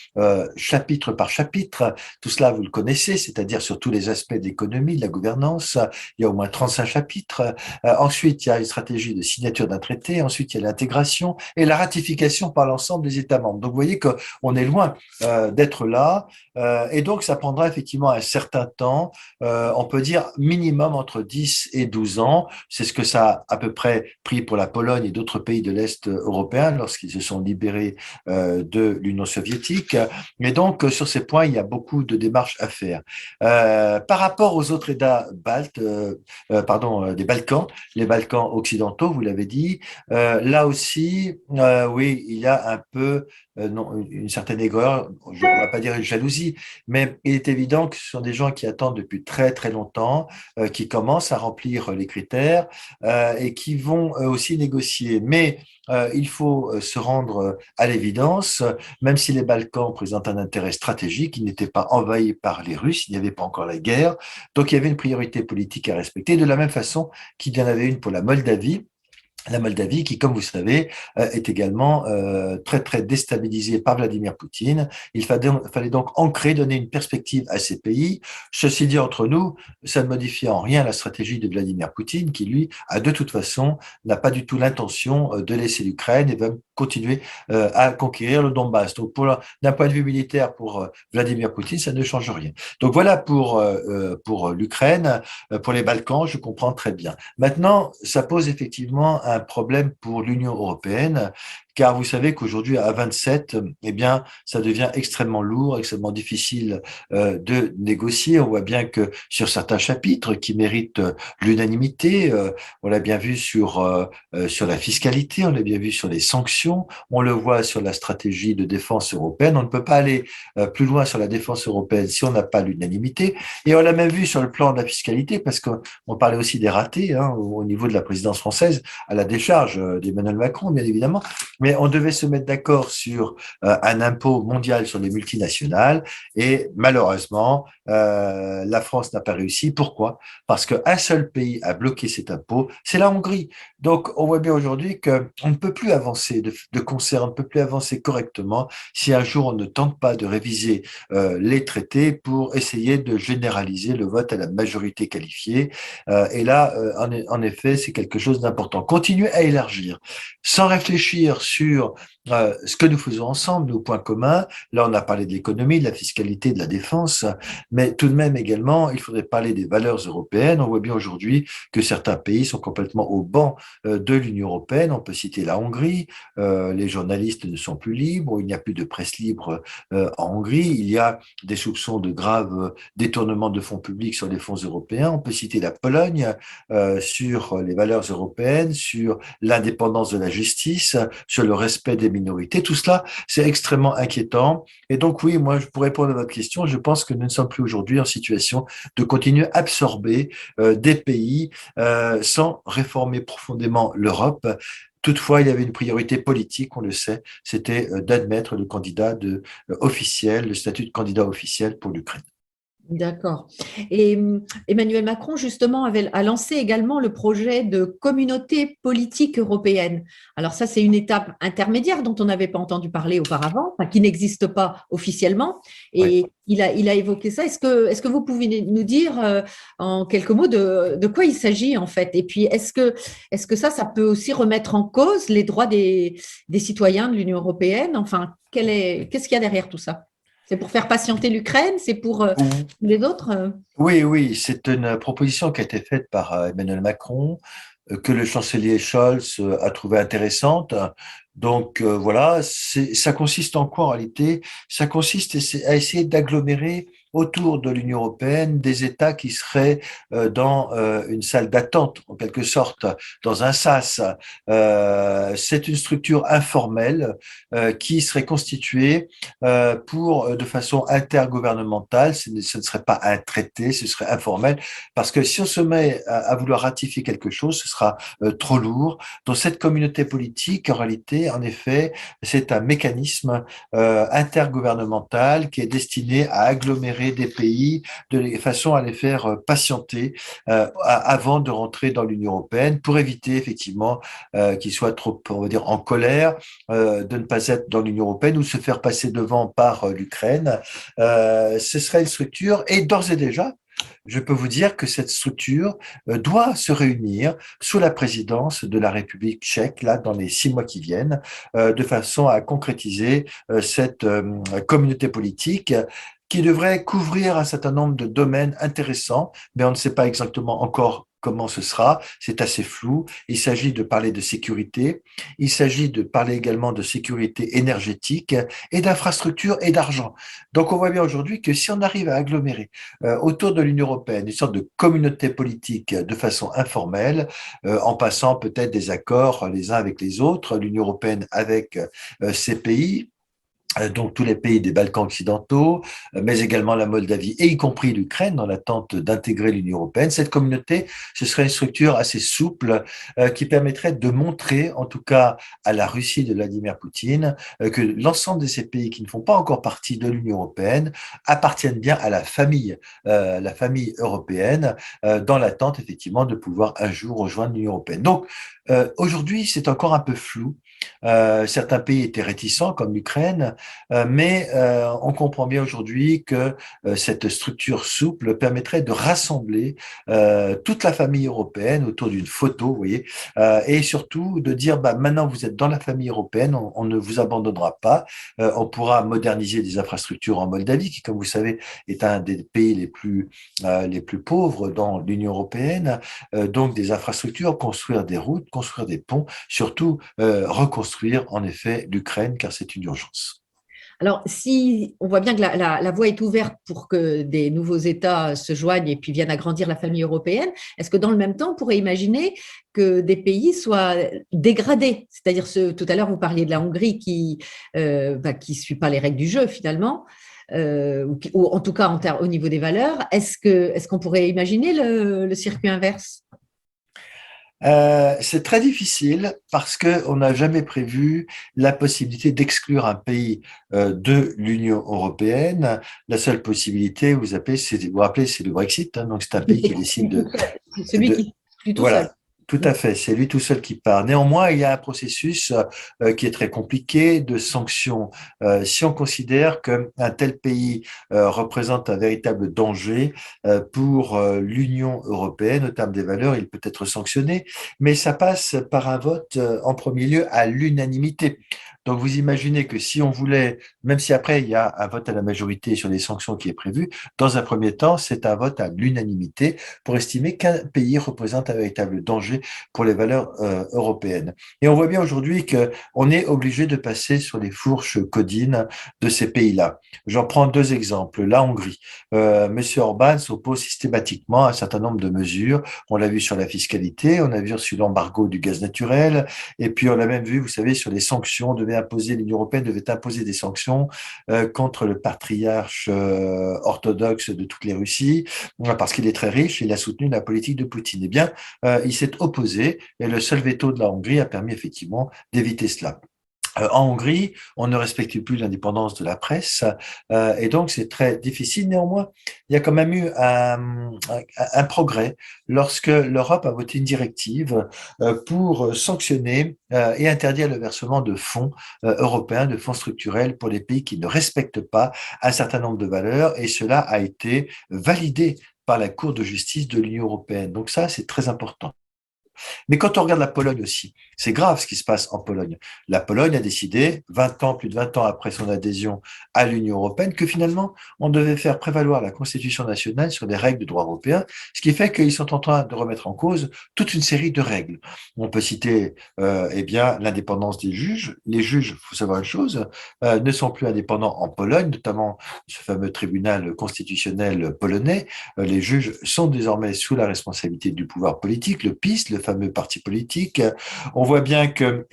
chapitre par chapitre, tout cela vous le connaissez, c'est-à-dire sur tous les aspects de l'économie, de la gouvernance, il y a au moins 35 chapitres, ensuite il y a une stratégie de signature d'un traité, ensuite il y a l'intégration et la ratification par l'ensemble des États membres. Donc vous voyez qu'on est loin d'être là, et donc ça prendra effectivement un certain temps, on peut dire minimum entre 10 et 12 ans. C'est ce que ça a à peu près pris pour la Pologne et d'autres pays de l'Est européen lorsqu'ils se sont libérés de l'Union soviétique. Et donc, sur ces points, il y a beaucoup de démarches à faire. Par rapport aux autres États baltes, des Balkans, les Balkans occidentaux, vous l'avez dit, là aussi, oui, il y a un peu non, une certaine aigreur, on ne va pas dire une jalousie, mais il est évident que ce sont des gens qui attendent depuis très très longtemps, qui commencent à remplir les critères et qui vont aussi négocier. Mais il faut se rendre à l'évidence, même si les Balkans présentent un intérêt stratégique, ils n'étaient pas envahis par les Russes, il n'y avait pas encore la guerre, donc il y avait une priorité politique à respecter, de la même façon qu'il y en avait une pour la Moldavie. La Moldavie, qui, comme vous savez, est également très très déstabilisée par Vladimir Poutine. Il fallait donc ancrer, donner une perspective à ces pays. Ceci dit, entre nous, ça ne modifie en rien la stratégie de Vladimir Poutine, qui lui, a de toute façon, n'a pas du tout l'intention de laisser l'Ukraine et va continuer à conquérir le Donbass. Donc, d'un point de vue militaire, pour Vladimir Poutine, ça ne change rien. Donc voilà pour l'Ukraine, pour les Balkans, je comprends très bien. Maintenant, ça pose effectivement un problème pour l'Union européenne, car vous savez qu'aujourd'hui, à 27, eh bien, ça devient extrêmement lourd, extrêmement difficile de négocier. On voit bien que sur certains chapitres qui méritent l'unanimité, on l'a bien vu sur la fiscalité, on l'a bien vu sur les sanctions, on le voit sur la stratégie de défense européenne. On ne peut pas aller plus loin sur la défense européenne si on n'a pas l'unanimité. Et on l'a même vu sur le plan de la fiscalité, parce qu'on parlait aussi des ratés au niveau de la présidence française, à la décharge d'Emmanuel Macron, bien évidemment. Mais on devait se mettre d'accord sur un impôt mondial sur les multinationales et malheureusement, la France n'a pas réussi. Pourquoi? Parce qu'un seul pays a bloqué cet impôt, c'est la Hongrie. Donc, on voit bien aujourd'hui qu'on ne peut plus avancer de concert, on ne peut plus avancer correctement si un jour on ne tente pas de réviser les traités pour essayer de généraliser le vote à la majorité qualifiée. Et là, en effet, c'est quelque chose d'important. Continuer à élargir sans réfléchir sur ce que nous faisons ensemble, nos points communs. Là, on a parlé de l'économie, de la fiscalité, de la défense, mais tout de même également, il faudrait parler des valeurs européennes. On voit bien aujourd'hui que certains pays sont complètement au banc de l'Union européenne. On peut citer la Hongrie, les journalistes ne sont plus libres, il n'y a plus de presse libre en Hongrie, il y a des soupçons de graves détournements de fonds publics sur les fonds européens. On peut citer la Pologne sur les valeurs européennes, sur l'indépendance de la justice, sur le respect des minorités. Tout cela, c'est extrêmement inquiétant. Et donc, oui, moi, pour répondre à votre question, je pense que nous ne sommes plus aujourd'hui en situation de continuer à absorber des pays sans réformer profondément l'Europe. Toutefois, il y avait une priorité politique, on le sait, c'était d'admettre le candidat officiel, le statut de candidat officiel pour l'Ukraine. D'accord. Et Emmanuel Macron, justement, a lancé également le projet de communauté politique européenne. Alors ça, c'est une étape intermédiaire dont on n'avait pas entendu parler auparavant, enfin, qui n'existe pas officiellement. Et oui. il a évoqué ça. Est-ce que vous pouvez nous dire en quelques mots de quoi il s'agit en fait? Et puis, est-ce que ça peut aussi remettre en cause les droits des citoyens de l'Union européenne? Enfin, qu'est-ce qu'il y a derrière tout ça? C'est pour faire patienter l'Ukraine? C'est pour les autres? Oui, c'est une proposition qui a été faite par Emmanuel Macron, que le chancelier Scholz a trouvé intéressante. Donc voilà, ça consiste en quoi en réalité? Ça consiste à essayer d'agglomérer autour de l'Union européenne des États qui seraient dans une salle d'attente, en quelque sorte, dans un sas. C'est une structure informelle qui serait constituée de façon intergouvernementale. Ce ne serait pas un traité, ce serait informel, parce que si on se met à vouloir ratifier quelque chose, ce sera trop lourd. Donc cette communauté politique, en réalité, en effet, c'est un mécanisme intergouvernemental qui est destiné à agglomérer des pays de façon à les faire patienter avant de rentrer dans l'Union européenne pour éviter effectivement qu'ils soient trop, on va dire, en colère de ne pas être dans l'Union européenne ou se faire passer devant par l'Ukraine. Ce serait une structure et d'ores et déjà, je peux vous dire que cette structure doit se réunir sous la présidence de la République tchèque, là, dans les 6 mois qui viennent, de façon à concrétiser cette communauté politique qui devrait couvrir un certain nombre de domaines intéressants, mais on ne sait pas exactement encore comment ce sera, c'est assez flou. Il s'agit de parler de sécurité, il s'agit de parler également de sécurité énergétique et d'infrastructure et d'argent. Donc on voit bien aujourd'hui que si on arrive à agglomérer autour de l'Union européenne une sorte de communauté politique de façon informelle, en passant peut-être des accords les uns avec les autres, l'Union européenne avec ces pays, donc tous les pays des Balkans occidentaux, mais également la Moldavie, et y compris l'Ukraine, dans l'attente d'intégrer l'Union européenne. Cette communauté, ce serait une structure assez souple qui permettrait de montrer, en tout cas à la Russie de Vladimir Poutine, que l'ensemble de ces pays qui ne font pas encore partie de l'Union européenne appartiennent bien à la famille européenne, dans l'attente effectivement de pouvoir un jour rejoindre l'Union européenne. Donc aujourd'hui, c'est encore un peu flou. Certains pays étaient réticents, comme l'Ukraine, mais on comprend bien aujourd'hui que cette structure souple permettrait de rassembler toute la famille européenne autour d'une photo, vous voyez, et surtout de dire, bah, maintenant vous êtes dans la famille européenne, on ne vous abandonnera pas, on pourra moderniser des infrastructures en Moldavie, qui, comme vous savez, est un des pays les plus pauvres dans l'Union européenne, donc des infrastructures, construire des routes, construire des ponts, surtout reconstruire en effet l'Ukraine, car c'est une urgence. Alors, si on voit bien que la voie est ouverte pour que des nouveaux États se joignent et puis viennent agrandir la famille européenne, est-ce que dans le même temps, on pourrait imaginer que des pays soient dégradés? C'est-à-dire, tout à l'heure, vous parliez de la Hongrie qui suit pas les règles du jeu finalement, ou en tout cas au niveau des valeurs. Est-ce qu'on pourrait imaginer le circuit inverse? C'est très difficile parce qu'on n'a jamais prévu la possibilité d'exclure un pays de l'Union européenne. La seule possibilité, vous vous rappelez, c'est le Brexit. Hein, donc c'est un pays qui décide Celui qui est tout seul. voilà. Tout à fait, c'est lui tout seul qui part. Néanmoins, il y a un processus qui est très compliqué de sanctions. Si on considère qu'un tel pays représente un véritable danger pour l'Union européenne, au terme des valeurs, il peut être sanctionné, mais ça passe par un vote en premier lieu à l'unanimité. Donc vous imaginez que si on voulait, même si après il y a un vote à la majorité sur les sanctions qui est prévu, dans un premier temps, c'est un vote à l'unanimité pour estimer qu'un pays représente un véritable danger pour les valeurs européennes. Et on voit bien aujourd'hui qu'on est obligé de passer sur les fourches codines de ces pays-là. J'en prends deux exemples. La Hongrie. Monsieur Orban s'oppose systématiquement à un certain nombre de mesures. On l'a vu sur la fiscalité, on a vu sur l'embargo du gaz naturel, et puis on l'a même vu, vous savez, sur les sanctions. L'Union européenne devait imposer des sanctions contre le patriarche orthodoxe de toutes les Russies, parce qu'il est très riche, il a soutenu la politique de Poutine. Eh bien, il s'est opposé, et le seul veto de la Hongrie a permis effectivement d'éviter cela. En Hongrie, on ne respecte plus l'indépendance de la presse et donc c'est très difficile. Néanmoins, il y a quand même eu un progrès lorsque l'Europe a voté une directive pour sanctionner et interdire le versement de fonds européens, de fonds structurels pour les pays qui ne respectent pas un certain nombre de valeurs, et cela a été validé par la Cour de justice de l'Union européenne. Donc ça, c'est très important. Mais quand on regarde la Pologne aussi, c'est grave ce qui se passe en Pologne. La Pologne a décidé, plus de 20 ans après son adhésion à l'Union européenne, que finalement, on devait faire prévaloir la Constitution nationale sur les règles de droit européen, ce qui fait qu'ils sont en train de remettre en cause toute une série de règles. On peut citer l'indépendance des juges. Les juges, il faut savoir une chose, ne sont plus indépendants en Pologne, notamment ce fameux tribunal constitutionnel polonais. Les juges sont désormais sous la responsabilité du pouvoir politique, le PiS, le fameux parti politique. On voit bien que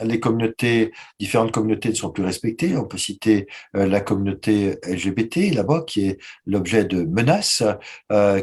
différentes communautés ne sont plus respectées. On peut citer la communauté LGBT là-bas, qui est l'objet de menaces,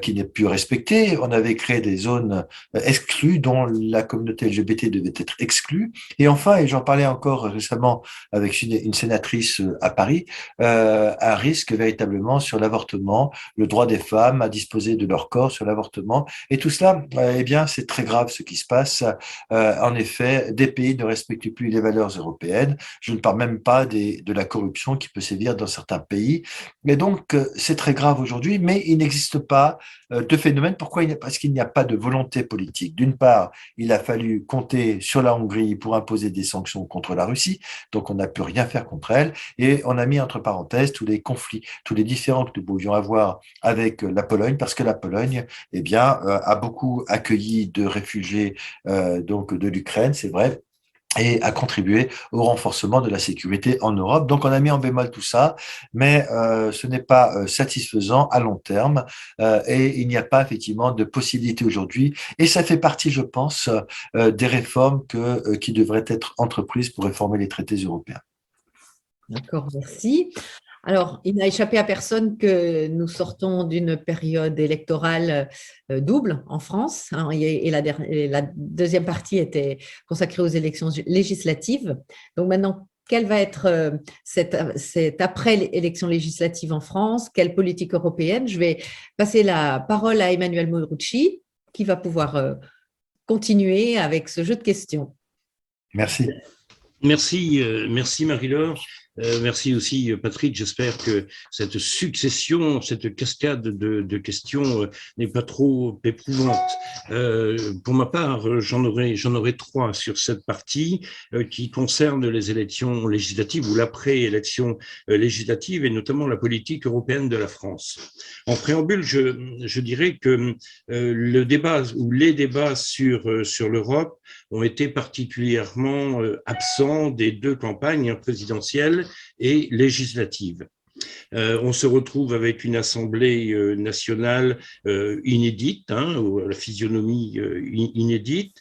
qui n'est plus respectée. On avait créé des zones exclues dont la communauté LGBT devait être exclue. Et enfin, et j'en parlais encore récemment avec une sénatrice à Paris, un risque véritablement sur l'avortement, le droit des femmes à disposer de leur corps, sur l'avortement. Et tout cela, eh bien, c'est très grave ce qui se passe. face. En effet, des pays ne respectent plus les valeurs européennes. Je ne parle même pas de la corruption qui peut sévir dans certains pays. Et donc, c'est très grave aujourd'hui, mais il n'existe pas de phénomène. Pourquoi? Parce qu'il n'y a pas de volonté politique. D'une part, il a fallu compter sur la Hongrie pour imposer des sanctions contre la Russie, donc on n'a pu rien faire contre elle, et on a mis entre parenthèses tous les conflits, tous les différends que nous pouvions avoir avec la Pologne, parce que la Pologne, eh bien, a beaucoup accueilli de réfugiés donc de l'Ukraine, c'est vrai, et a contribué au renforcement de la sécurité en Europe. Donc, on a mis en bémol tout ça, mais ce n'est pas satisfaisant à long terme et il n'y a pas effectivement de possibilité aujourd'hui. Et ça fait partie, je pense, des réformes qui devraient être entreprises pour réformer les traités européens. D'accord, merci. Alors, il n'a échappé à personne que nous sortons d'une période électorale double en France, hein, et la deuxième partie était consacrée aux élections législatives. Donc maintenant, quelle va être cette après-élection législative en France? Quelle politique européenne? Je vais passer la parole à Emmanuel Morucci, qui va pouvoir continuer avec ce jeu de questions. Merci. Merci Marie-Laure. Merci aussi Patrick. J'espère que cette succession, cette cascade de questions n'est pas trop éprouvante. Pour ma part, j'en aurai trois sur cette partie qui concerne les élections législatives ou l'après-élection législative et notamment la politique européenne de la France. En préambule, je dirais que le débat ou les débats sur l'Europe ont été particulièrement absents des deux campagnes présidentielles et législatives. On se retrouve avec une Assemblée nationale inédite, hein, la physionomie inédite,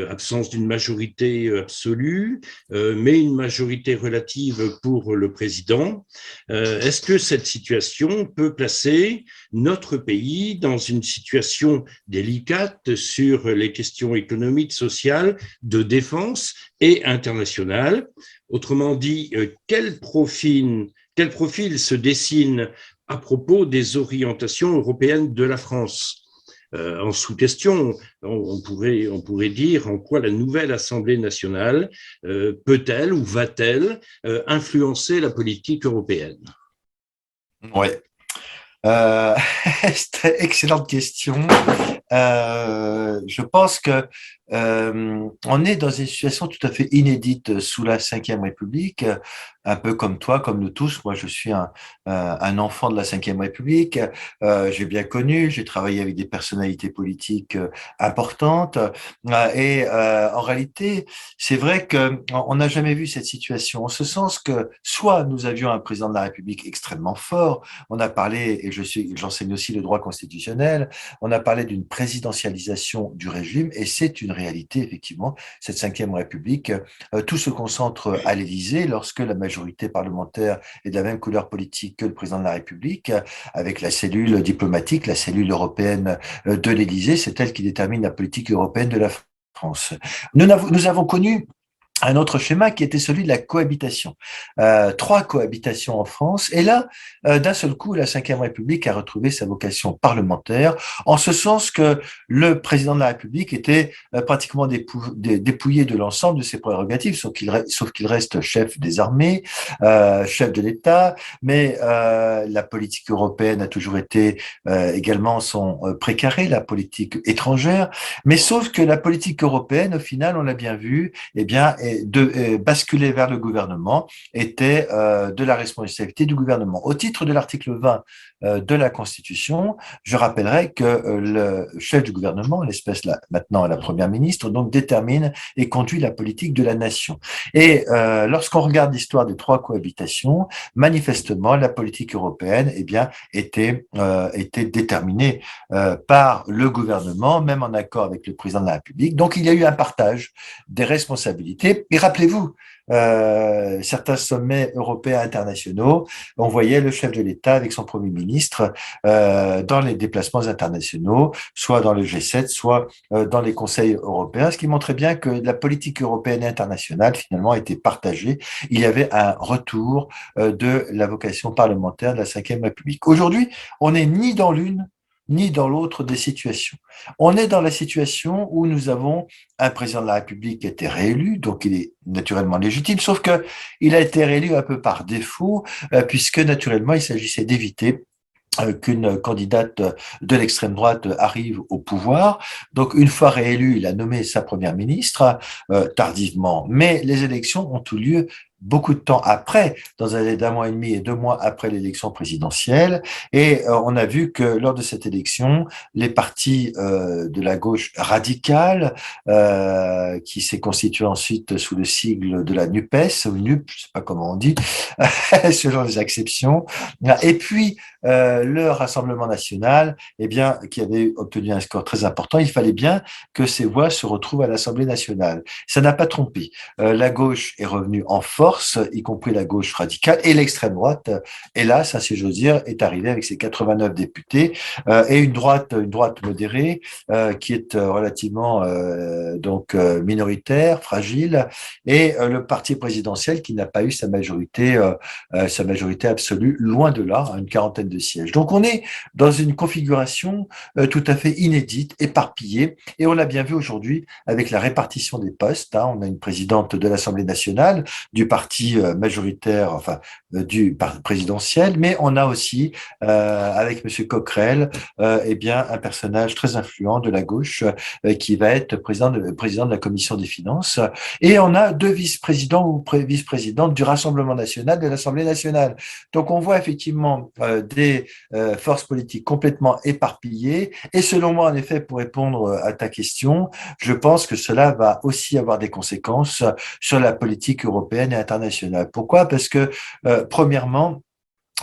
absence d'une majorité absolue, mais une majorité relative pour le président. Est-ce que cette situation peut placer notre pays dans une situation délicate sur les questions économiques, sociales, de défense et internationales? Autrement dit, quel profil se dessine à propos des orientations européennes de la France? En sous-question, on pourrait dire en quoi la nouvelle Assemblée nationale peut-elle ou va-t-elle influencer la politique européenne? Oui. C'était excellente question. Je pense que on est dans une situation tout à fait inédite sous la Ve République, un peu comme toi, comme nous tous. Moi, je suis un enfant de la Ve République. J'ai bien connu, j'ai travaillé avec des personnalités politiques importantes. En réalité, c'est vrai qu'on n'a jamais vu cette situation, en ce sens que soit nous avions un président de la République extrêmement fort, on a parlé, et j'enseigne aussi le droit constitutionnel, on a parlé d'une présidentialisation du régime, et c'est une réalité, effectivement, cette Ve République. Tout se concentre à l'Élysée lorsque la majorité parlementaire est de la même couleur politique que le président de la République, avec la cellule diplomatique, la cellule européenne de l'Élysée, c'est elle qui détermine la politique européenne de la France. Nous avons connu un autre schéma qui était celui de la cohabitation. 3 cohabitations en France. Et là, d'un seul coup, la Ve République a retrouvé sa vocation parlementaire, en ce sens que le président de la République était pratiquement dépouillé de l'ensemble de ses prérogatives, sauf qu'il reste chef des armées, chef de l'État, mais la politique européenne a toujours été également son précaré, la politique étrangère, mais sauf que la politique européenne, au final, on l'a bien vu, eh bien, de basculer vers le gouvernement était de la responsabilité du gouvernement. Au titre de l'article 20 de la Constitution, je rappellerai que le chef du gouvernement, l'espèce là maintenant la première ministre, donc détermine et conduit la politique de la nation. Et lorsqu'on regarde l'histoire des 3 cohabitations, manifestement la politique européenne, eh bien, était déterminée par le gouvernement, même en accord avec le président de la République. Donc il y a eu un partage des responsabilités. Et rappelez-vous, certains sommets européens internationaux, on voyait le chef de l'État avec son Premier ministre dans les déplacements internationaux, soit dans le G7, soit dans les conseils européens, ce qui montrait bien que la politique européenne et internationale, finalement, était partagée. Il y avait un retour de la vocation parlementaire de la Ve République. Aujourd'hui, on n'est ni dans l'une ni dans l'autre des situations. On est dans la situation où nous avons un président de la République qui a été réélu, donc il est naturellement légitime, sauf que il a été réélu un peu par défaut, puisque naturellement il s'agissait d'éviter qu'une candidate de l'extrême droite arrive au pouvoir. Donc, une fois réélu, il a nommé sa première ministre, tardivement. Mais les élections ont eu lieu beaucoup de temps après, dans un délai d'1 mois et demi et 2 mois après l'élection présidentielle. Et on a vu que lors de cette élection, les partis de la gauche radicale, qui s'est constitué ensuite sous le sigle de la NUPES, ou NUP, je sais pas comment on dit, selon les exceptions, et puis le Rassemblement national, eh bien, qui avait obtenu un score très important, il fallait bien que ces voix se retrouvent à l'Assemblée nationale. Ça n'a pas trompé. La gauche est revenue en force, y compris la gauche radicale, et l'extrême droite, hélas, si j'ose dire, est arrivée avec ses 89 députés, et une droite modérée, qui est relativement donc minoritaire, fragile, et le parti présidentiel qui n'a pas eu sa majorité absolue, loin de là, une quarantaine de sièges. Donc on est dans une configuration tout à fait inédite, éparpillée, et on l'a bien vu aujourd'hui avec la répartition des postes. On a une présidente de l'Assemblée nationale du parti majoritaire, enfin du parti présidentiel, mais on a aussi avec Monsieur Coquerel, eh bien un personnage très influent de la gauche qui va être président de la Commission des finances, et on a 2 vice-présidents ou vice-présidentes du Rassemblement national de l'Assemblée nationale. Donc on voit effectivement des forces politiques complètement éparpillées, et selon moi, en effet, pour répondre à ta question, je pense que cela va aussi avoir des conséquences sur la politique européenne et internationale. Pourquoi? Parce que premièrement,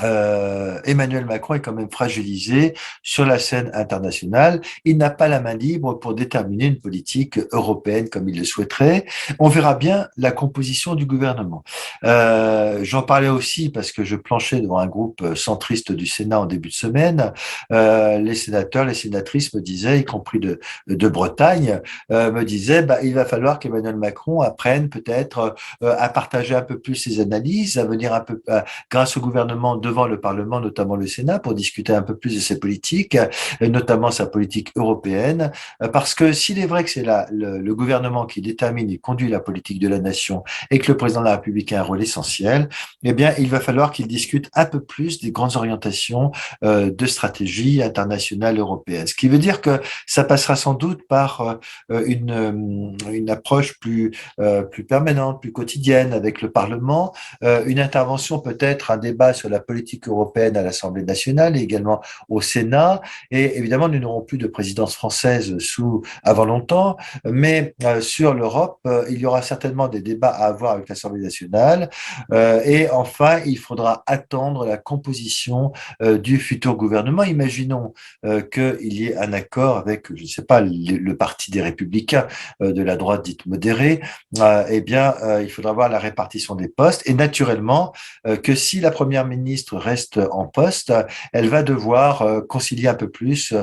Emmanuel Macron est quand même fragilisé sur la scène internationale. Il n'a pas la main libre pour déterminer une politique européenne comme il le souhaiterait. On verra bien la composition du gouvernement. J'en parlais aussi parce que je planchais devant un groupe centriste du Sénat en début de semaine. Les sénateurs, les sénatrices me disaient, y compris de Bretagne, me disaient, il va falloir qu'Emmanuel Macron apprenne peut-être à partager un peu plus ses analyses, à venir un peu grâce au gouvernement devant le Parlement, notamment le Sénat, pour discuter un peu plus de ses politiques, et notamment sa politique européenne. Parce que s'il est vrai que c'est le gouvernement qui détermine et conduit la politique de la nation et que le président de la République a un rôle essentiel, eh bien, il va falloir qu'il discute un peu plus des grandes orientations de stratégie internationale européenne. Ce qui veut dire que ça passera sans doute par une approche plus permanente, plus quotidienne avec le Parlement, une intervention peut-être, un débat sur la politique européenne à l'Assemblée nationale et également au Sénat. Et évidemment, nous n'aurons plus de présidence française avant longtemps, mais sur l'Europe, il y aura certainement des débats à avoir avec l'Assemblée nationale. Et enfin, il faudra attendre la composition du futur gouvernement. Imaginons qu'il y ait un accord avec, je ne sais pas, le parti des Républicains de la droite dite modérée. Eh bien, il faudra voir la répartition des postes. Et naturellement, que si la première ministre reste en poste, elle va devoir concilier un peu plus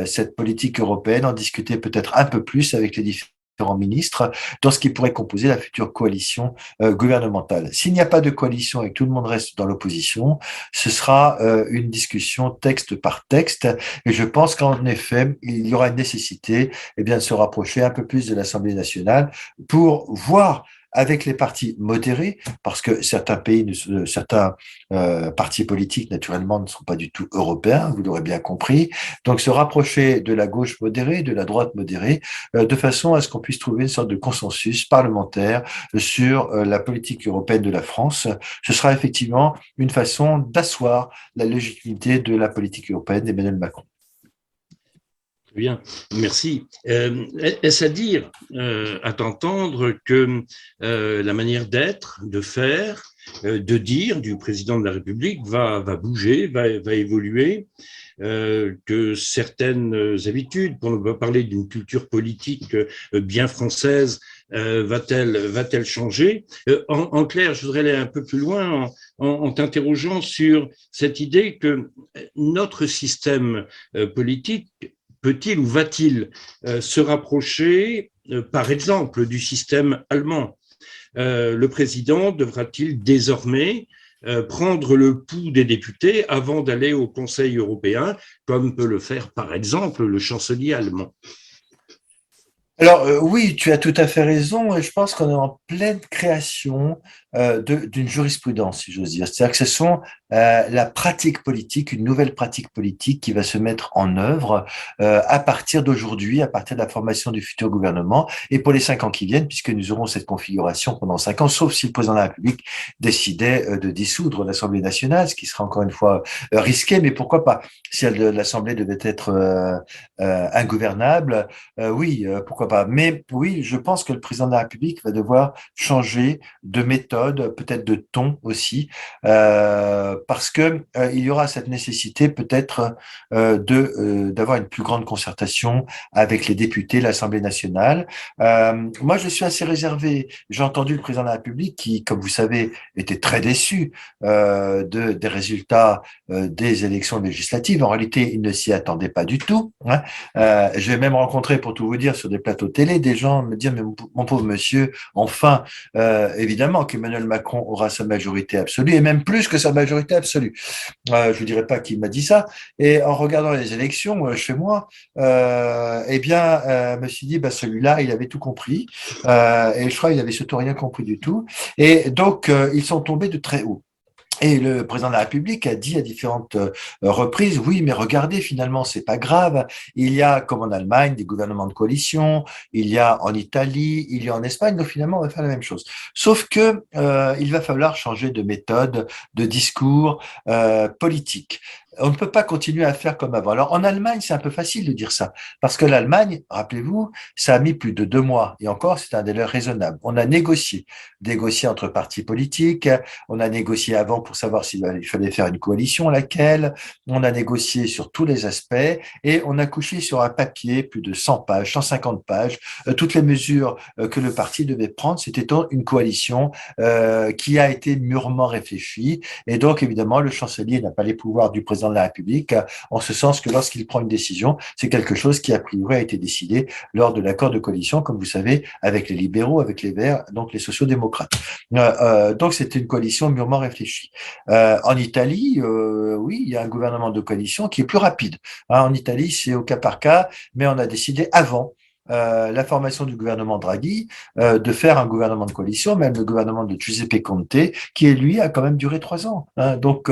cette politique européenne, en discuter peut-être un peu plus avec les différents ministres dans ce qui pourrait composer la future coalition gouvernementale. S'il n'y a pas de coalition et que tout le monde reste dans l'opposition, ce sera une discussion texte par texte, et je pense qu'en effet, il y aura une nécessité de se rapprocher un peu plus de l'Assemblée nationale pour voir avec les partis modérés, parce que certains partis politiques, naturellement, ne sont pas du tout européens, vous l'aurez bien compris. Donc, se rapprocher de la gauche modérée, de la droite modérée, de façon à ce qu'on puisse trouver une sorte de consensus parlementaire sur la politique européenne de la France. Ce sera effectivement une façon d'asseoir la légitimité de la politique européenne d'Emmanuel Macron. Bien, merci. Est-ce à dire, à t'entendre, que la manière d'être, de faire, de dire du président de la République va bouger, va évoluer, que certaines habitudes, pour ne pas parler d'une culture politique bien française, va-t-elle changer? En clair, je voudrais aller un peu plus loin en t'interrogeant sur cette idée que notre système politique peut-il ou va-t-il se rapprocher, par exemple, du système allemand? Le président devra-t-il désormais prendre le pouls des députés avant d'aller au Conseil européen, comme peut le faire par exemple le chancelier allemand. Alors oui, tu as tout à fait raison et je pense qu'on est en pleine création d'une jurisprudence, si j'ose dire. C'est-à-dire que ce sont la pratique politique, une nouvelle pratique politique qui va se mettre en œuvre à partir d'aujourd'hui, à partir de la formation du futur gouvernement et pour les 5 ans qui viennent, puisque nous aurons cette configuration pendant 5 ans, sauf si le président de la République décidait de dissoudre l'Assemblée nationale, ce qui sera encore une fois risqué, mais pourquoi pas? Si l'Assemblée devait être ingouvernable, oui, pourquoi pas. Mais oui, je pense que le président de la République va devoir changer de méthode, peut-être de ton aussi, parce que il y aura cette nécessité peut-être d'avoir une plus grande concertation avec les députés, l'Assemblée nationale. Moi, je suis assez réservé. J'ai entendu le président de la République qui, comme vous savez, était très déçu des résultats des élections législatives. En réalité, il ne s'y attendait pas du tout, hein. J'ai même rencontré, pour tout vous dire, sur des plateaux télé, des gens me dire, mais mon pauvre monsieur, enfin, évidemment qu'Emmanuel Macron aura sa majorité absolue, et même plus que sa majorité absolue. Je ne dirais pas qui m'a dit ça. Et en regardant les élections chez moi, eh bien, je me suis dit, bah, celui-là, il avait tout compris. Et je crois qu'il avait surtout rien compris du tout. Et donc, ils sont tombés de très haut. Et le président de la République a dit à différentes reprises, oui, mais regardez, finalement, c'est pas grave. Il y a, comme en Allemagne, des gouvernements de coalition. Il y a en Italie, il y a en Espagne. Donc finalement, on va faire la même chose. Sauf que il va falloir changer de méthode, de discours politique. On ne peut pas continuer à faire comme avant. Alors en Allemagne, c'est un peu facile de dire ça, parce que l'Allemagne, rappelez-vous, ça a mis plus de 2 mois, et encore, c'est un délai raisonnable. On a négocié entre partis politiques, on a négocié avant pour savoir s'il fallait faire une coalition, laquelle, on a négocié sur tous les aspects, et on a couché sur un papier plus de 100 pages, 150 pages, toutes les mesures que le parti devait prendre. C'était une coalition qui a été mûrement réfléchie, et donc évidemment, le chancelier n'a pas les pouvoirs du président de la République, en ce sens que lorsqu'il prend une décision, c'est quelque chose qui a priori a été décidé lors de l'accord de coalition, comme vous savez, avec les libéraux, avec les Verts, donc les sociaux-démocrates. Donc c'était une coalition mûrement réfléchie. En Italie, oui, il y a un gouvernement de coalition qui est plus rapide. Hein, en Italie, c'est au cas par cas, mais on a décidé avant la formation du gouvernement Draghi, de faire un gouvernement de coalition, même le gouvernement de Giuseppe Conte, qui lui a quand même duré 3 ans. Hein. Donc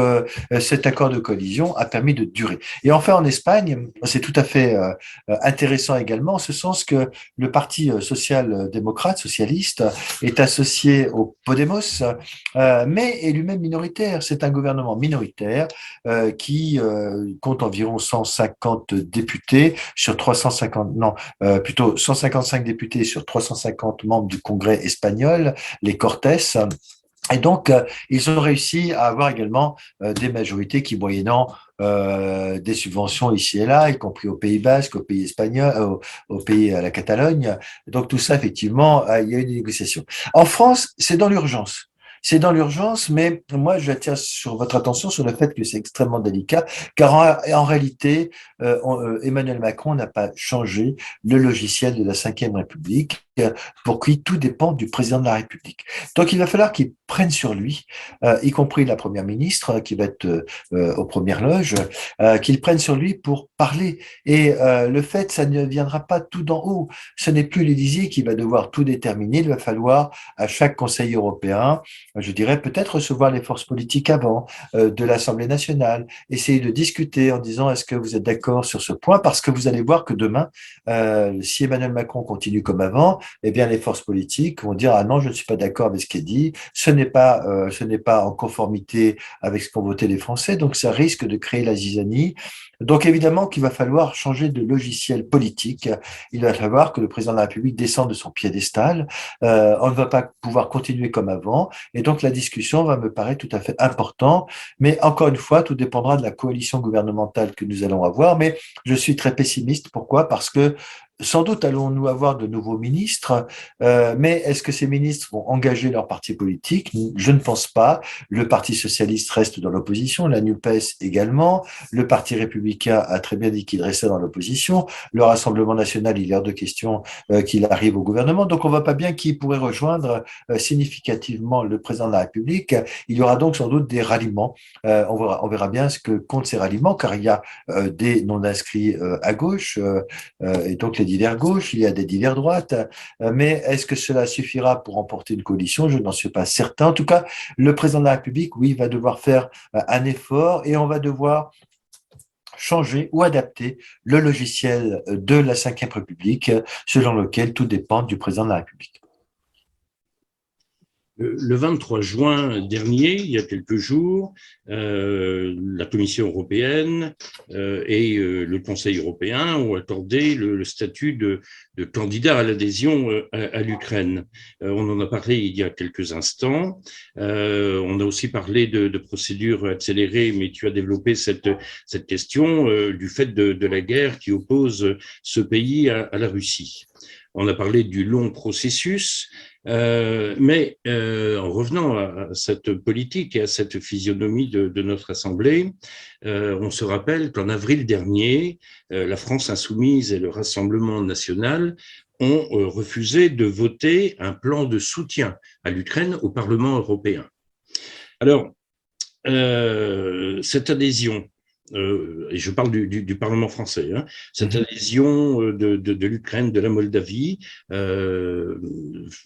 cet accord de coalition a permis de durer. Et enfin en Espagne, c'est tout à fait intéressant également, en ce sens que le parti social-démocrate, socialiste, est associé au Podemos, mais est lui-même minoritaire. C'est un gouvernement minoritaire qui compte environ 150 députés sur 350, non, plutôt 155 députés sur 350 membres du Congrès espagnol, les Cortes. Et donc, ils ont réussi à avoir également des majorités qui, moyennant des subventions ici et là, y compris au Pays Basque, au Pays espagnol, au pays à la Catalogne. Donc tout ça, effectivement, il y a eu des négociations. En France, c'est dans l'urgence. C'est dans l'urgence, mais moi, j'attire sur votre attention sur le fait que c'est extrêmement délicat, car en réalité, Emmanuel Macron n'a pas changé le logiciel de la Ve République, pour qui tout dépend du président de la République. Donc, il va falloir qu'il prenne sur lui, y compris la première ministre, qui va être aux premières loges, qu'il prenne sur lui pour parler. Et le fait, ça ne viendra pas tout d'en haut. Ce n'est plus l'Élysée qui va devoir tout déterminer. Il va falloir, à chaque Conseil européen, je dirais peut-être recevoir les forces politiques avant de l'Assemblée nationale, essayer de discuter en disant est-ce que vous êtes d'accord sur ce point, parce que vous allez voir que demain, si Emmanuel Macron continue comme avant, eh bien les forces politiques vont dire ah non, je ne suis pas d'accord avec ce qui est dit, ce n'est pas en conformité avec ce qu'ont voté les Français, donc ça risque de créer la zizanie. Donc évidemment qu'il va falloir changer de logiciel politique. Il va falloir que le président de la République descende de son piédestal. On ne va pas pouvoir continuer comme avant, et donc la discussion va me paraître tout à fait importante. Mais encore une fois, tout dépendra de la coalition gouvernementale que nous allons avoir. Mais je suis très pessimiste. Pourquoi? Parce que sans doute allons-nous avoir de nouveaux ministres, mais est-ce que ces ministres vont engager leur parti politique? Je ne pense pas. Le Parti socialiste reste dans l'opposition, la NUPES également. Le Parti républicain a très bien dit qu'il restait dans l'opposition. Le Rassemblement national, il est hors de question qu'il arrive au gouvernement. Donc, on ne voit pas bien qui pourrait rejoindre significativement le président de la République. Il y aura donc sans doute des ralliements. On verra bien ce que comptent ces ralliements, car il y a des non-inscrits à gauche, et donc les divers gauches, il y a des divers droites. Mais est-ce que cela suffira pour remporter une coalition? Je n'en suis pas certain. En tout cas, le président de la République, oui, va devoir faire un effort et on va devoir changer ou adapter le logiciel de la Ve République, selon lequel tout dépend du président de la République. Le 23 juin dernier, il y a quelques jours, la Commission européenne et le Conseil européen ont accordé le statut de candidat à l'adhésion à l'Ukraine. On en a parlé il y a quelques instants. On a aussi parlé de procédures accélérées, mais tu as développé cette question du fait de la guerre qui oppose ce pays à la Russie. On a parlé du long processus, mais en revenant à cette politique et à cette physionomie de notre Assemblée, on se rappelle qu'en avril dernier, la France insoumise et le Rassemblement national ont refusé de voter un plan de soutien à l'Ukraine au Parlement européen. Alors, cette adhésion, et je parle du Parlement français, cette adhésion de l'Ukraine, de la Moldavie,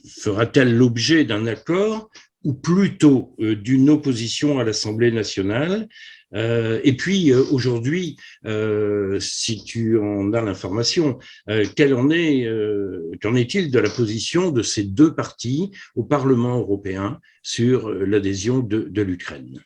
fera-t-elle l'objet d'un accord ou plutôt d'une opposition à l'Assemblée nationale? Et puis aujourd'hui, si tu en as l'information, qu'en est-il de la position de ces deux partis au Parlement européen sur l'adhésion de l'Ukraine?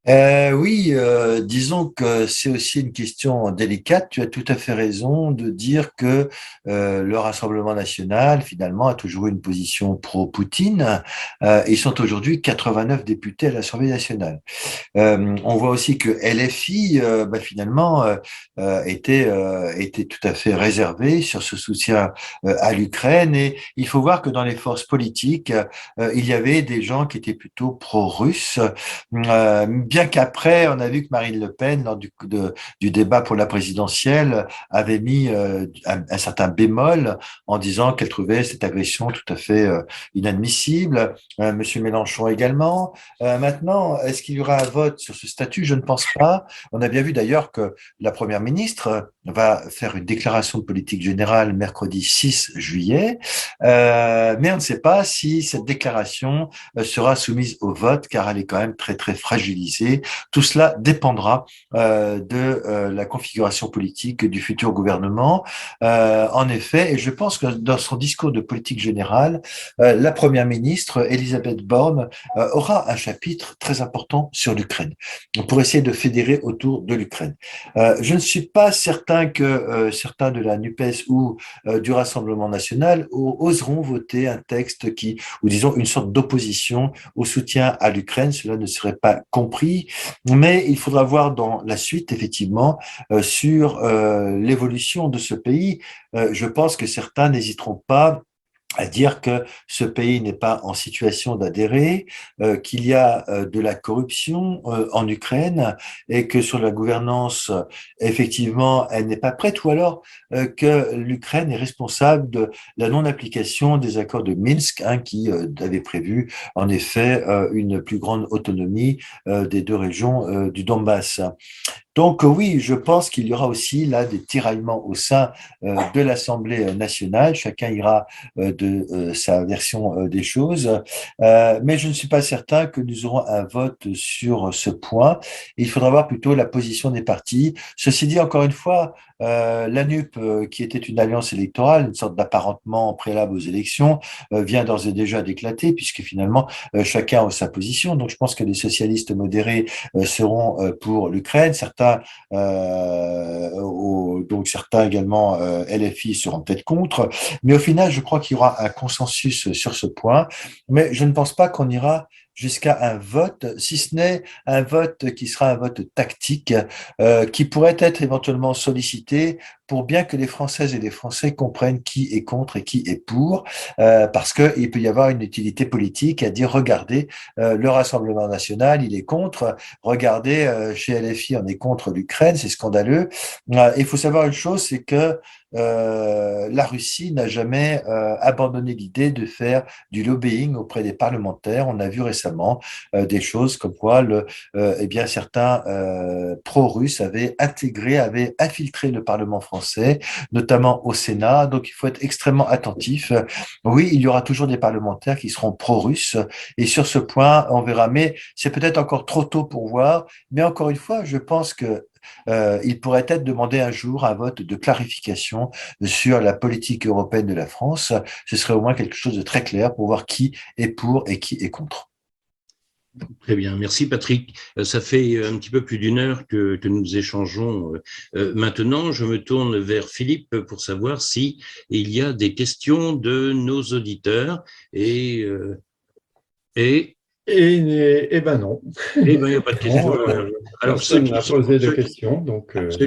Oui, disons que c'est aussi une question délicate. Tu as tout à fait raison de dire que le Rassemblement national, finalement, a toujours eu une position pro-Poutine. Ils sont aujourd'hui 89 députés à l'Assemblée nationale. On voit aussi que LFI, finalement, était tout à fait réservé sur ce soutien à l'Ukraine. Et il faut voir que dans les forces politiques, il y avait des gens qui étaient plutôt pro-russes. Bien qu'après, on a vu que Marine Le Pen, lors du débat pour la présidentielle, avait mis un certain bémol en disant qu'elle trouvait cette agression tout à fait inadmissible. Monsieur Mélenchon également. Maintenant, est-ce qu'il y aura un vote sur ce statut? Je ne pense pas. On a bien vu d'ailleurs que la Première ministre va faire une déclaration de politique générale mercredi 6 juillet, mais on ne sait pas si cette déclaration sera soumise au vote, car elle est quand même très, très fragilisée. Tout cela dépendra de la configuration politique du futur gouvernement. En effet, et je pense que dans son discours de politique générale, la Première ministre, Elisabeth Borne, aura un chapitre très important sur l'Ukraine, pour essayer de fédérer autour de l'Ukraine. Je ne suis pas certain que certains de la NUPES ou du Rassemblement national oseront voter un texte ou disons une sorte d'opposition au soutien à l'Ukraine. Cela ne serait pas compris, mais il faudra voir dans la suite, effectivement, sur l'évolution de ce pays. Je pense que certains n'hésiteront pas à dire que ce pays n'est pas en situation d'adhérer, qu'il y a de la corruption en Ukraine et que sur la gouvernance, effectivement, elle n'est pas prête, ou alors que l'Ukraine est responsable de la non-application des accords de Minsk, qui avaient prévu en effet une plus grande autonomie des deux régions du Donbass. Donc oui, je pense qu'il y aura aussi là des tiraillements au sein de l'Assemblée nationale. Chacun ira de sa version des choses. Mais je ne suis pas certain que nous aurons un vote sur ce point. Il faudra voir plutôt la position des partis. Ceci dit, encore une fois, la NUP, qui était une alliance électorale, une sorte d'apparentement préalable aux élections, vient d'ores et déjà d'éclater, puisque finalement, chacun a sa position. Donc je pense que les socialistes modérés seront pour l'Ukraine. Certains également LFI seront peut-être contre, mais au final, je crois qu'il y aura un consensus sur ce point. Mais je ne pense pas qu'on ira jusqu'à un vote, si ce n'est un vote qui sera un vote tactique, qui pourrait être éventuellement sollicité pour bien que les Françaises et les Français comprennent qui est contre et qui est pour, parce qu'il peut y avoir une utilité politique à dire, regardez, le Rassemblement national, il est contre, regardez, chez LFI, on est contre l'Ukraine, c'est scandaleux. Il faut savoir une chose, c'est que la Russie n'a jamais abandonné l'idée de faire du lobbying auprès des parlementaires. On a vu récemment des choses comme quoi eh bien certains pro-russes avaient infiltré le Parlement français, notamment au Sénat. Donc il faut être extrêmement attentif. Oui, il y aura toujours des parlementaires qui seront pro-russes, et sur ce point, on verra. Mais c'est peut-être encore trop tôt pour voir. Mais encore une fois, je pense que il pourrait être demandé un jour un vote de clarification sur la politique européenne de la France. Ce serait au moins quelque chose de très clair pour voir qui est pour et qui est contre. Très bien, merci Patrick. Ça fait un petit peu plus d'une heure que nous échangeons. Maintenant, je me tourne vers Philippe pour savoir si il y a des questions de nos auditeurs Eh ben non. Eh ben, il n'y a pas de questions. Alors, ceux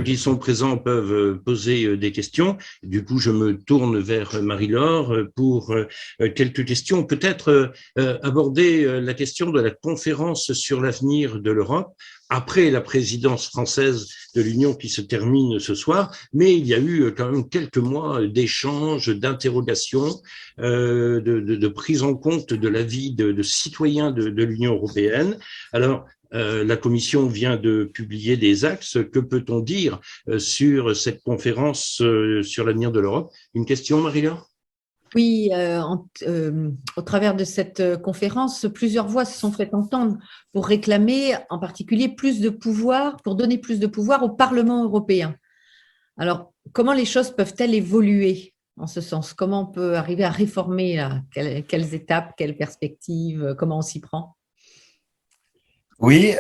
qui sont présents peuvent poser des questions. Du coup, je me tourne vers Marie-Laure pour quelques questions. Peut-être aborder la question de la conférence sur l'avenir de l'Europe après la présidence française de l'Union qui se termine ce soir, mais il y a eu quand même quelques mois d'échanges, d'interrogations, de prise en compte de l'avis de citoyens de l'Union européenne. Alors, la Commission vient de publier des axes. Que peut-on dire sur cette conférence sur l'avenir de l'Europe? Une question, Marie-Laure? Oui, au travers de cette conférence, plusieurs voix se sont fait entendre pour réclamer en particulier plus de pouvoir, pour donner plus de pouvoir au Parlement européen. Alors, comment les choses peuvent-elles évoluer en ce sens? Comment on peut arriver à réformer là? Quelles étapes, quelles perspectives, comment on s'y prend? Oui,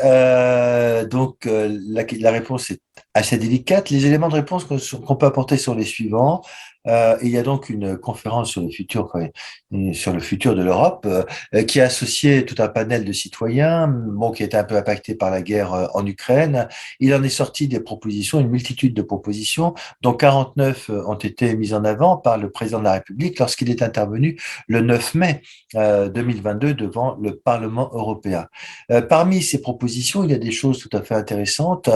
donc la réponse est assez délicate. Les éléments de réponse qu'on peut apporter sont les suivants. Il y a donc une conférence sur le futur de l'Europe qui a associé tout un panel de citoyens, bon, qui a été un peu impacté par la guerre en Ukraine. Il en est sorti des propositions, une multitude de propositions, dont 49 ont été mises en avant par le président de la République lorsqu'il est intervenu le 9 mai 2022 devant le Parlement européen. Parmi ces propositions, il y a des choses tout à fait intéressantes.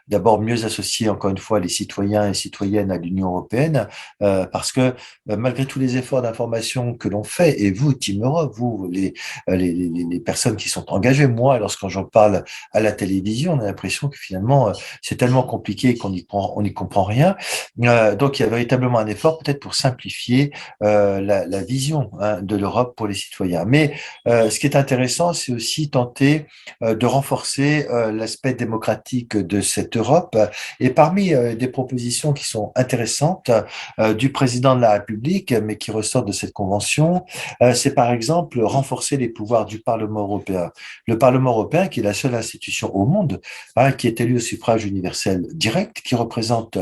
D'abord, mieux associer encore une fois les citoyens et citoyennes à l'Union européenne, parce que malgré tous les efforts d'information que l'on fait, et vous, Team Europe, vous, les personnes qui sont engagées, moi, lorsque j'en parle à la télévision, on a l'impression que finalement, c'est tellement compliqué qu'on n'y comprend rien. Donc, il y a véritablement un effort peut-être pour simplifier la vision de l'Europe pour les citoyens. Mais ce qui est intéressant, c'est aussi tenter de renforcer l'aspect démocratique de cette Europe. Et parmi des propositions qui sont intéressantes du président de la République, mais qui ressortent de cette convention, c'est par exemple renforcer les pouvoirs du Parlement européen. Le Parlement européen, qui est la seule institution au monde qui est élue au suffrage universel direct, qui représente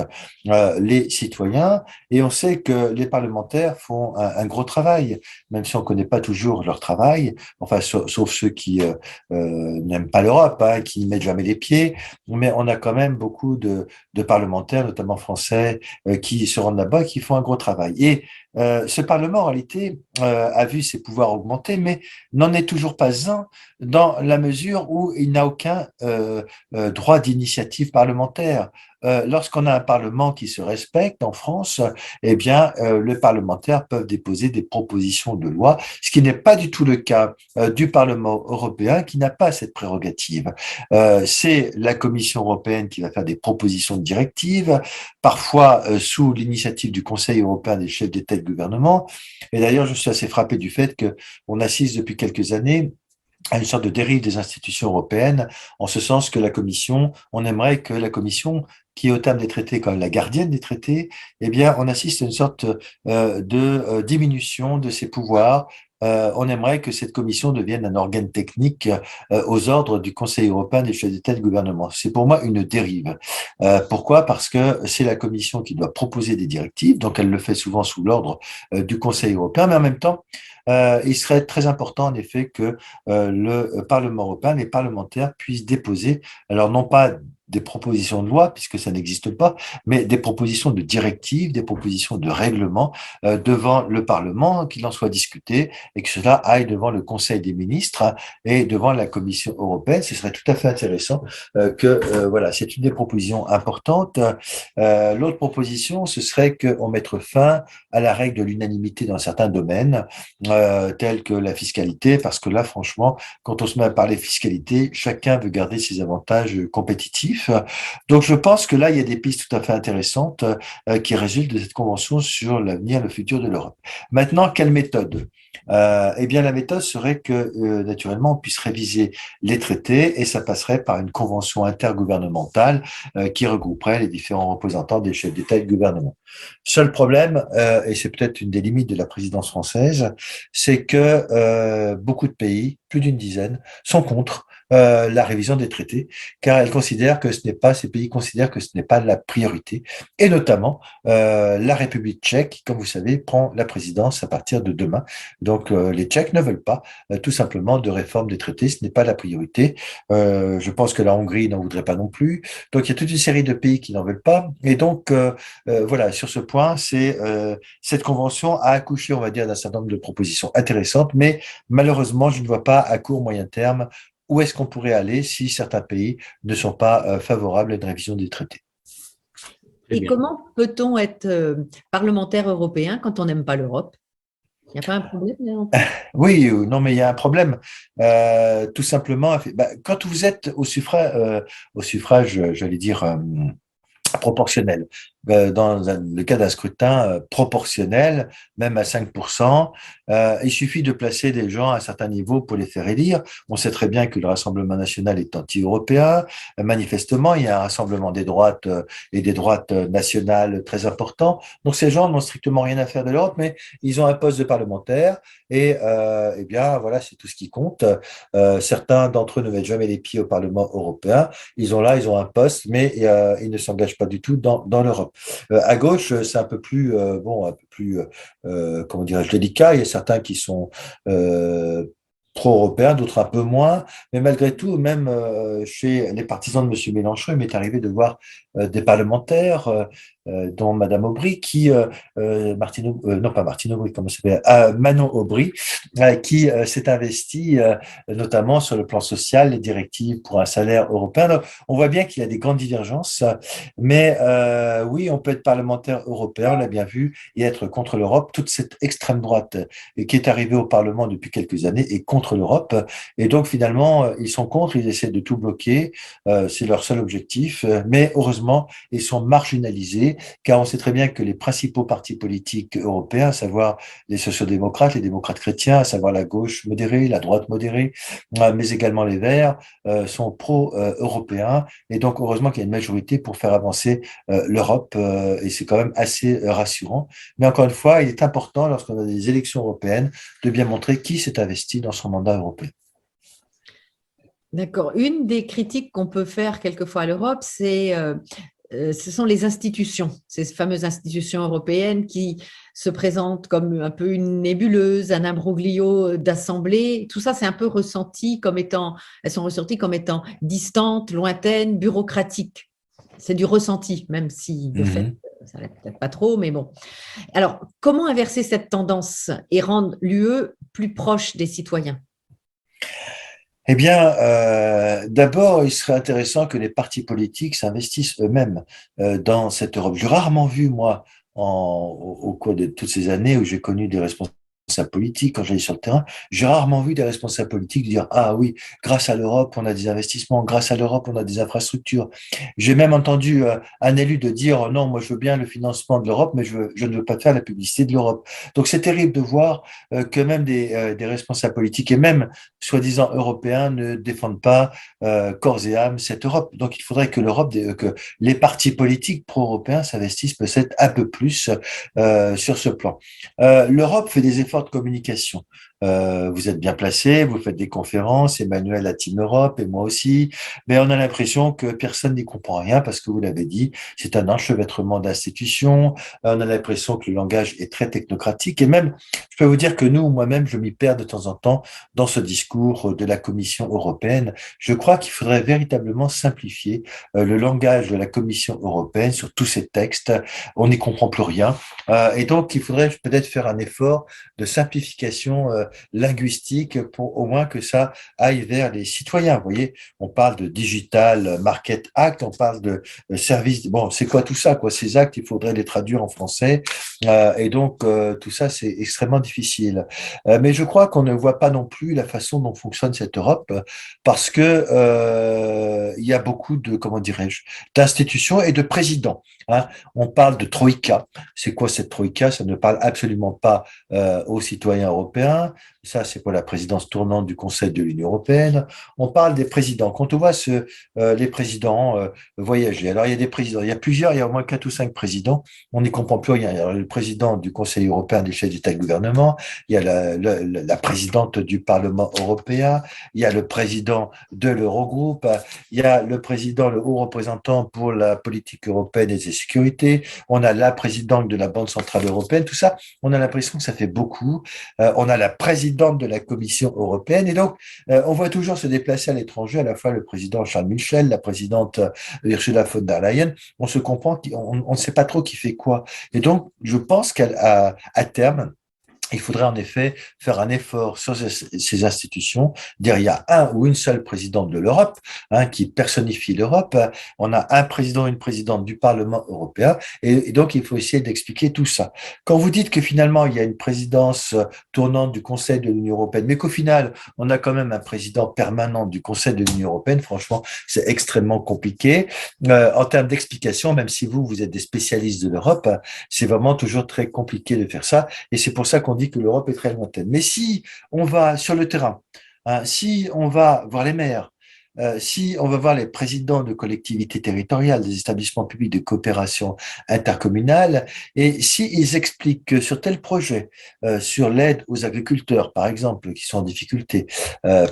les citoyens. Et on sait que les parlementaires font un gros travail, même si on ne connaît pas toujours leur travail, enfin sauf ceux qui n'aiment pas l'Europe, qui n'y mettent jamais les pieds, mais on a quand même beaucoup de parlementaires, notamment français, qui se rendent là-bas, qui font un gros travail. Et ce Parlement, en réalité, a vu ses pouvoirs augmenter, mais n'en est toujours pas un dans la mesure où il n'a aucun droit d'initiative parlementaire. Lorsqu'on a un Parlement qui se respecte en France, eh bien, les parlementaires peuvent déposer des propositions de loi, ce qui n'est pas du tout le cas du Parlement européen, qui n'a pas cette prérogative. C'est la Commission européenne qui va faire des propositions de directives, parfois sous l'initiative du Conseil européen des chefs d'État et de gouvernement. Et d'ailleurs, je suis assez frappé du fait qu'on assiste depuis quelques années à une sorte de dérive des institutions européennes, en ce sens que on aimerait que la Commission, qui est au terme des traités quand même la gardienne des traités, eh bien, on assiste à une sorte de diminution de ses pouvoirs. On aimerait que cette commission devienne un organe technique aux ordres du Conseil européen des chefs d'État et de gouvernement. C'est pour moi une dérive. Pourquoi? Parce que c'est la commission qui doit proposer des directives, donc elle le fait souvent sous l'ordre du Conseil européen, mais en même temps, il serait très important en effet que le Parlement européen, les parlementaires puissent déposer, alors non pas des propositions de loi, puisque ça n'existe pas, mais des propositions de directives, des propositions de règlements devant le Parlement, qu'il en soit discuté et que cela aille devant le Conseil des ministres et devant la Commission européenne. Ce serait tout à fait intéressant voilà, c'est une des propositions importantes. L'autre proposition, ce serait qu'on mette fin à la règle de l'unanimité dans certains domaines, tels que la fiscalité, parce que là, franchement, quand on se met à parler fiscalité, chacun veut garder ses avantages compétitifs. Donc, je pense que là, il y a des pistes tout à fait intéressantes qui résultent de cette convention sur l'avenir, le futur de l'Europe. Maintenant, quelle méthode? Eh bien, la méthode serait que, naturellement, on puisse réviser les traités et ça passerait par une convention intergouvernementale qui regrouperait les différents représentants des chefs d'État et de gouvernement. Seul problème, et c'est peut-être une des limites de la présidence française, c'est que beaucoup de pays, plus d'une dizaine, sont contre la révision des traités, car ces pays considèrent que ce n'est pas la priorité, et notamment la République tchèque, qui, comme vous savez, prend la présidence à partir de demain. Donc les Tchèques ne veulent pas tout simplement de réforme des traités, ce n'est pas la priorité. Je pense que la Hongrie n'en voudrait pas non plus. Donc il y a toute une série de pays qui n'en veulent pas, et donc voilà, sur ce point, cette convention a accouché, on va dire, d'un certain nombre de propositions intéressantes, mais malheureusement, je ne vois pas à court moyen terme où est-ce qu'on pourrait aller si certains pays ne sont pas favorables à une révision des traités. Et comment peut-on être parlementaire européen quand on n'aime pas l'Europe? Il n'y a pas un problème là? Oui, non, mais il y a un problème. Tout simplement, quand vous êtes au suffrage, j'allais dire, proportionnel. Dans le cas d'un scrutin proportionnel, même à 5%, il suffit de placer des gens à un certain niveau pour les faire élire. On sait très bien que le Rassemblement national est anti-européen. Manifestement, il y a un rassemblement des droites et des droites nationales très important. Donc ces gens n'ont strictement rien à faire de l'Europe, mais ils ont un poste de parlementaire et eh bien voilà, c'est tout ce qui compte. Certains d'entre eux ne mettent jamais les pieds au Parlement européen. Ils ont un poste, mais ils ne s'engagent pas du tout dans l'Europe. À gauche, c'est un peu plus comment dirais-je, délicat. Il y a certains qui sont pro-européens, d'autres un peu moins. Mais malgré tout, même chez les partisans de M. Mélenchon, il m'est arrivé de voir des parlementaires, dont Madame Aubry, non pas Martine Aubry, comment ça s'appelle, Manon Aubry, qui s'est investie notamment sur le plan social, les directives pour un salaire européen. Donc, on voit bien qu'il y a des grandes divergences, mais oui, on peut être parlementaire européen, on l'a bien vu, et être contre l'Europe. Toute cette extrême droite qui est arrivée au Parlement depuis quelques années est contre l'Europe, et donc finalement, ils sont contre, ils essaient de tout bloquer, c'est leur seul objectif, mais heureusement, ils sont marginalisés, car on sait très bien que les principaux partis politiques européens, à savoir les sociodémocrates, les démocrates chrétiens, à savoir la gauche modérée, la droite modérée, mais également les Verts, sont pro-européens. Et donc, heureusement qu'il y a une majorité pour faire avancer l'Europe, et c'est quand même assez rassurant. Mais encore une fois, il est important, lorsqu'on a des élections européennes, de bien montrer qui s'est investi dans son mandat européen. D'accord. Une des critiques qu'on peut faire quelquefois à l'Europe, ce sont les institutions, ces fameuses institutions européennes qui se présentent comme un peu une nébuleuse, un imbroglio d'assemblées. Tout ça, c'est un peu ressenti elles sont ressorties comme étant distantes, lointaines, bureaucratiques. C'est du ressenti, même si de fait, ça l'est peut-être pas trop, mais bon. Alors, comment inverser cette tendance et rendre l'UE plus proche des citoyens? Eh bien, d'abord, il serait intéressant que les partis politiques s'investissent eux-mêmes dans cette Europe. J'ai rarement vu, moi, au cours de toutes ces années où j'ai connu des responsables politiques, quand j'allais sur le terrain, j'ai rarement vu des responsables politiques dire «Ah oui, grâce à l'Europe, on a des investissements, grâce à l'Europe, on a des infrastructures». J'ai même entendu un élu de dire «Non, moi je veux bien le financement de l'Europe, mais je ne veux pas faire la publicité de l'Europe». Donc c'est terrible de voir que même des responsables politiques et même soi-disant européens ne défendent pas corps et âme cette Europe. Donc il faudrait que que les partis politiques pro-européens s'investissent peut-être un peu plus sur ce plan. L'Europe fait des efforts effort de communication. Vous êtes bien placé, vous faites des conférences, Emmanuel à Team Europe et moi aussi, mais on a l'impression que personne n'y comprend rien parce que vous l'avez dit, c'est un enchevêtrement d'institutions. On a l'impression que le langage est très technocratique et même, je peux vous dire que moi-même, je m'y perds de temps en temps dans ce discours de la Commission européenne. Je crois qu'il faudrait véritablement simplifier le langage de la Commission européenne sur tous ces textes. On n'y comprend plus rien. Et donc, il faudrait peut-être faire un effort de simplification linguistique pour au moins que ça aille vers les citoyens. Vous voyez, on parle de Digital Market Act, on parle de service. Bon, c'est quoi tout ça, quoi? Ces actes, il faudrait les traduire en français. Et donc, tout ça, c'est extrêmement difficile. Mais je crois qu'on ne voit pas non plus la façon dont fonctionne cette Europe parce que il y a beaucoup de, comment dirais-je, d'institutions et de présidents. Hein. On parle de troïka. C'est quoi cette troïka? Ça ne parle absolument pas aux citoyens européens. Ça, c'est pour la présidence tournante du Conseil de l'Union européenne. On parle des présidents. Quand on voit les présidents voyager, alors il y a des présidents, il y a plusieurs, il y a au moins 4 ou 5 présidents. On n'y comprend plus rien. Il y a le président du Conseil européen des chefs d'État et de gouvernement, il y a la présidente du Parlement européen, il y a le président de l'Eurogroupe, il y a le président, le haut représentant pour la politique européenne et ses sécurités, on a la présidente de la Banque centrale européenne, tout ça, on a l'impression que ça fait beaucoup. On a la présidente de la Commission européenne et donc on voit toujours se déplacer à l'étranger, à la fois le président Charles Michel, la présidente Ursula von der Leyen, on se comprend, on ne sait pas trop qui fait quoi. Et donc, je pense qu'à terme, il faudrait en effet faire un effort sur ces institutions, dire il y a un ou une seule présidente de l'Europe qui personnifie l'Europe. On a un président, une présidente du Parlement européen, et donc il faut essayer d'expliquer tout ça. Quand vous dites que finalement il y a une présidence tournante du Conseil de l'Union européenne, mais qu'au final on a quand même un président permanent du Conseil de l'Union européenne, franchement c'est extrêmement compliqué en termes d'explication. Même si vous êtes des spécialistes de l'Europe, c'est vraiment toujours très compliqué de faire ça, et c'est pour ça qu'on dit que l'Europe est très lointaine. Mais si on va sur le terrain, si on va voir les maires, si on va voir les présidents de collectivités territoriales, des établissements publics de coopération intercommunale, et s'ils expliquent que sur tel projet, sur l'aide aux agriculteurs, par exemple, qui sont en difficulté,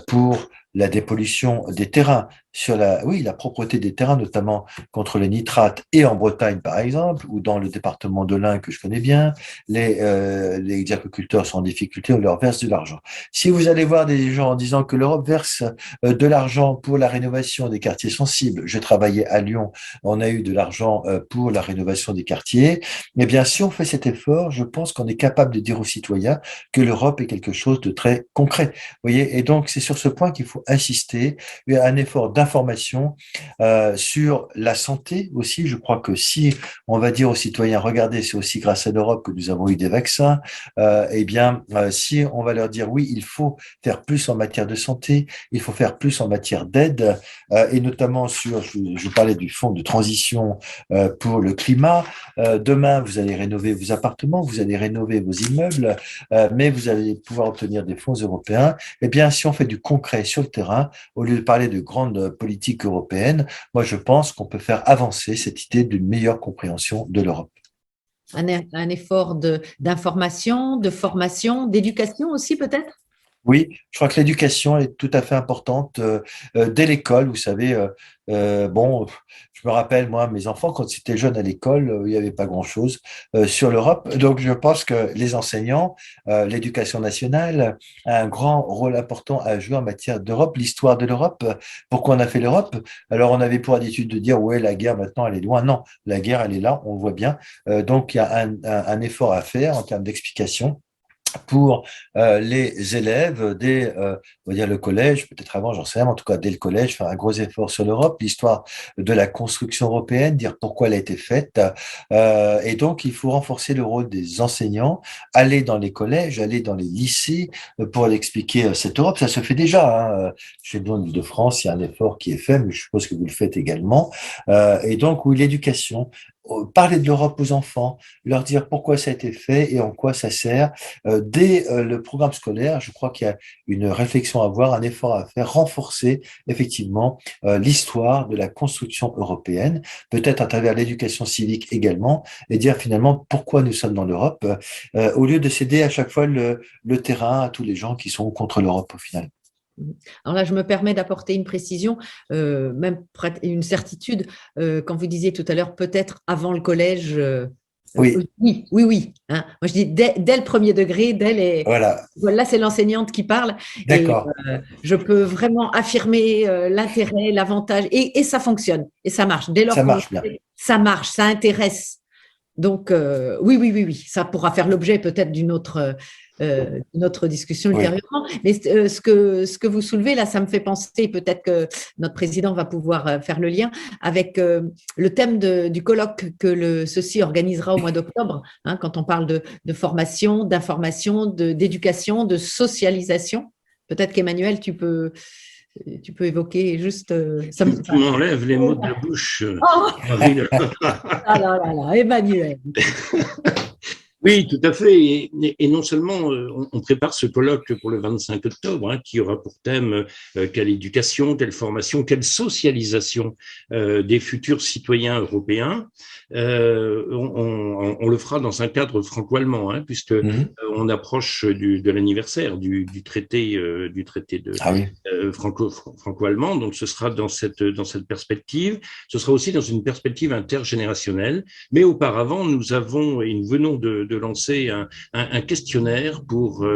pour la dépollution des terrains, sur la propreté des terrains, notamment contre les nitrates, et en Bretagne, par exemple, ou dans le département de l'Ain que je connais bien, les agriculteurs sont en difficulté, on leur verse de l'argent. Si vous allez voir des gens en disant que l'Europe verse de l'argent pour la rénovation des quartiers sensibles, je travaillais à Lyon, on a eu de l'argent pour la rénovation des quartiers, eh bien, si on fait cet effort, je pense qu'on est capable de dire aux citoyens que l'Europe est quelque chose de très concret. Vous voyez, et donc c'est sur ce point qu'il faut insister, un effort d'information sur la santé aussi. Je crois que si on va dire aux citoyens, regardez, c'est aussi grâce à l'Europe que nous avons eu des vaccins, si on va leur dire oui, il faut faire plus en matière de santé, il faut faire plus en matière d'aide, et notamment je parlais du fonds de transition pour le climat. Demain, vous allez rénover vos appartements, vous allez rénover vos immeubles, mais vous allez pouvoir obtenir des fonds européens. Eh bien, si on fait du concret sur le terrain, au lieu de parler de grandes politiques européennes, moi je pense qu'on peut faire avancer cette idée d'une meilleure compréhension de l'Europe. Un effort d'information, de formation, d'éducation aussi peut-être? Oui, je crois que l'éducation est tout à fait importante dès l'école. Vous savez, je me rappelle, moi, mes enfants, quand ils étaient jeunes à l'école, il n'y avait pas grand-chose sur l'Europe. Donc, je pense que les enseignants, l'éducation nationale a un grand rôle important à jouer en matière d'Europe, l'histoire de l'Europe. Pourquoi on a fait l'Europe? Alors, on avait pour habitude de dire, ouais, la guerre, maintenant, elle est loin. Non, la guerre, elle est là, on le voit bien. Donc, il y a un effort à faire en termes d'explication pour les élèves dès on va dire le collège, peut-être avant, j'en sais rien, en tout cas dès le collège, faire un gros effort sur l'Europe, l'histoire de la construction européenne, dire pourquoi elle a été faite. Et donc, il faut renforcer le rôle des enseignants, aller dans les collèges, aller dans les lycées pour aller expliquer cette Europe. Ça se fait déjà. Hein. Chez nous, en Île-de-France, il y a un effort qui est fait, mais je suppose que vous le faites également. Et donc, oui, l'éducation parler de l'Europe aux enfants, leur dire pourquoi ça a été fait et en quoi ça sert. Dès le programme scolaire, je crois qu'il y a une réflexion à avoir, un effort à faire, renforcer effectivement l'histoire de la construction européenne, peut-être à travers l'éducation civique également, et dire finalement pourquoi nous sommes dans l'Europe, au lieu de céder à chaque fois le terrain à tous les gens qui sont contre l'Europe au final. Alors là, je me permets d'apporter une précision, même une certitude. Quand vous disiez tout à l'heure, peut-être avant le collège, Oui, oui. Hein. Moi, je dis dès le premier degré, voilà, Voilà, c'est l'enseignante qui parle et d'accord, je peux vraiment affirmer l'intérêt, l'avantage et ça fonctionne et ça marche. Dès lors ça qu'on le marche bien. fait, ça marche, ça intéresse. Donc, oui, ça pourra faire l'objet peut-être d'une autre discussion Oui. ultérieurement. Mais ce que vous soulevez là, ça me fait penser, peut-être que notre président va pouvoir faire le lien avec le thème du colloque que ceci organisera au mois d'octobre, hein, quand on parle de formation, d'information, d'éducation, de socialisation. Peut-être qu'Emmanuel, tu peux évoquer juste… Tu m'enlèves les mots de la bouche, Oh, Marie. Emmanuel. Oui, tout à fait. Et non seulement on prépare ce colloque pour le 25 octobre, hein, qui aura pour thème quelle éducation, quelle formation, quelle socialisation des futurs citoyens européens. On le fera dans un cadre franco-allemand, hein, puisque on approche de l'anniversaire du traité de Ah oui. franco-allemand. Donc ce sera dans cette perspective. Ce sera aussi dans une perspective intergénérationnelle. Mais auparavant, nous venons de lancer un questionnaire pour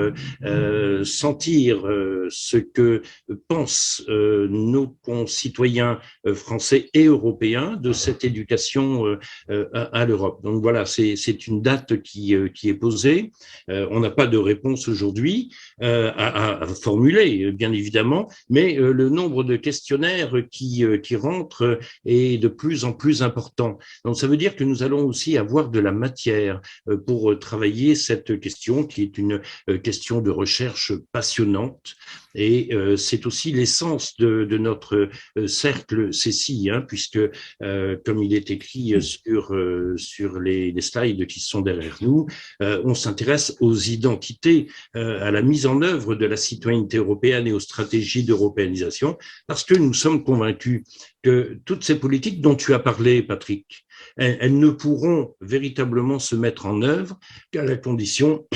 sentir ce que pensent nos concitoyens français et européens de cette éducation à l'Europe. Donc voilà, c'est une date qui est posée. On n'a pas de réponse aujourd'hui à formuler, bien évidemment, mais le nombre de questionnaires qui rentrent est de plus en plus important. Donc ça veut dire que nous allons aussi avoir de la matière pour travailler cette question qui est une question de recherche passionnante. Et c'est aussi l'essence de notre cercle CECI, hein, puisque, comme il est écrit sur les slides qui sont derrière nous, on s'intéresse aux identités, à la mise en œuvre de la citoyenneté européenne et aux stratégies d'européanisation, parce que nous sommes convaincus que toutes ces politiques dont tu as parlé, Patrick, elles ne pourront véritablement se mettre en œuvre qu'à la condition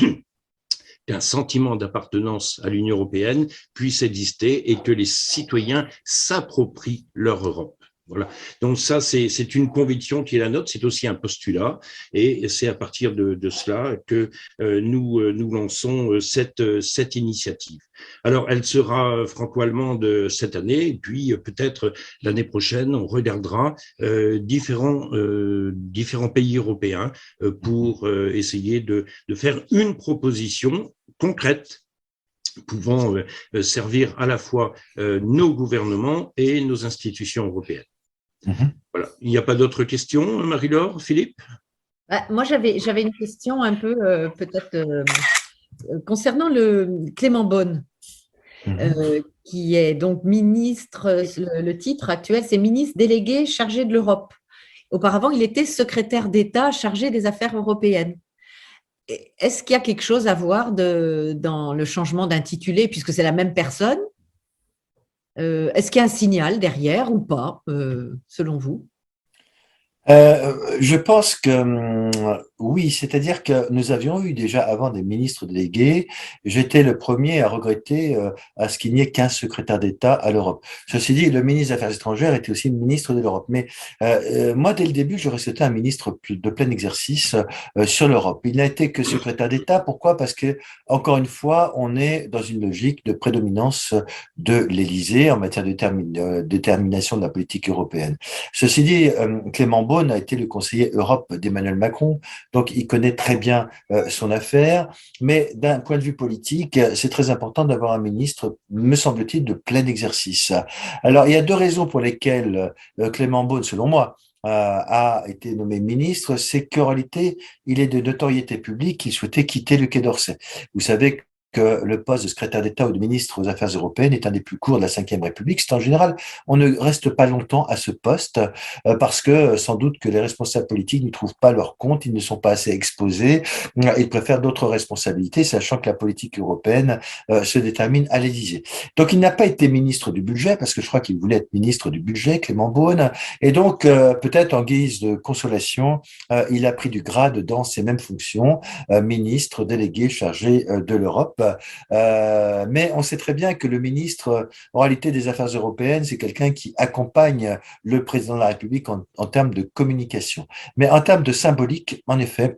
qu'un sentiment d'appartenance à l'Union européenne puisse exister et que les citoyens s'approprient leur Europe. Voilà. Donc ça, c'est une conviction qui est la nôtre, c'est aussi un postulat, et c'est à partir de cela que nous lançons cette initiative. Alors, elle sera franco-allemande cette année, et puis peut-être l'année prochaine, on regardera différents pays européens pour essayer de faire une proposition concrète pouvant servir à la fois nos gouvernements et nos institutions européennes. Voilà. Il n'y a pas d'autres questions, Marie-Laure, Philippe? Moi, j'avais une question un peu peut-être concernant le Clément Beaune, qui est donc ministre, le titre actuel, c'est ministre délégué chargé de l'Europe. Auparavant, il était secrétaire d'État chargé des affaires européennes. Est-ce qu'il y a quelque chose à voir dans le changement d'intitulé, puisque c'est la même personne? Est-ce qu'il y a un signal derrière ou pas, selon vous? Je pense que oui, c'est-à-dire que nous avions eu déjà avant des ministres délégués. J'étais le premier à regretter à ce qu'il n'y ait qu'un secrétaire d'État à l'Europe. Ceci dit, le ministre des Affaires étrangères était aussi ministre de l'Europe. Mais moi, dès le début, j'aurais souhaité un ministre de plein exercice sur l'Europe. Il n'a été que secrétaire d'État. Pourquoi? Parce que, encore une fois, on est dans une logique de prédominance de l'Élysée en matière de détermination de la politique européenne. Ceci dit, Clément Beaune a été le conseiller Europe d'Emmanuel Macron, donc il connaît très bien son affaire, mais d'un point de vue politique, c'est très important d'avoir un ministre, me semble-t-il, de plein exercice. Alors, il y a deux raisons pour lesquelles Clément Beaune, selon moi, a été nommé ministre, c'est qu'en réalité, il est de notoriété publique qu'il souhaitait quitter le Quai d'Orsay. Vous savez que le poste de secrétaire d'État ou de ministre aux Affaires européennes est un des plus courts de la Ve République. C'est en général, on ne reste pas longtemps à ce poste parce que sans doute que les responsables politiques n'y trouvent pas leur compte, ils ne sont pas assez exposés, ils préfèrent d'autres responsabilités, sachant que la politique européenne se détermine à l'Élysée. Donc, il n'a pas été ministre du budget parce que je crois qu'il voulait être ministre du budget, Clément Beaune, et donc peut-être en guise de consolation, il a pris du grade dans ses mêmes fonctions, ministre délégué chargé de l'Europe. Mais on sait très bien que le ministre, en réalité, des Affaires européennes, c'est quelqu'un qui accompagne le président de la République en termes de communication. Mais en termes de symbolique, en effet,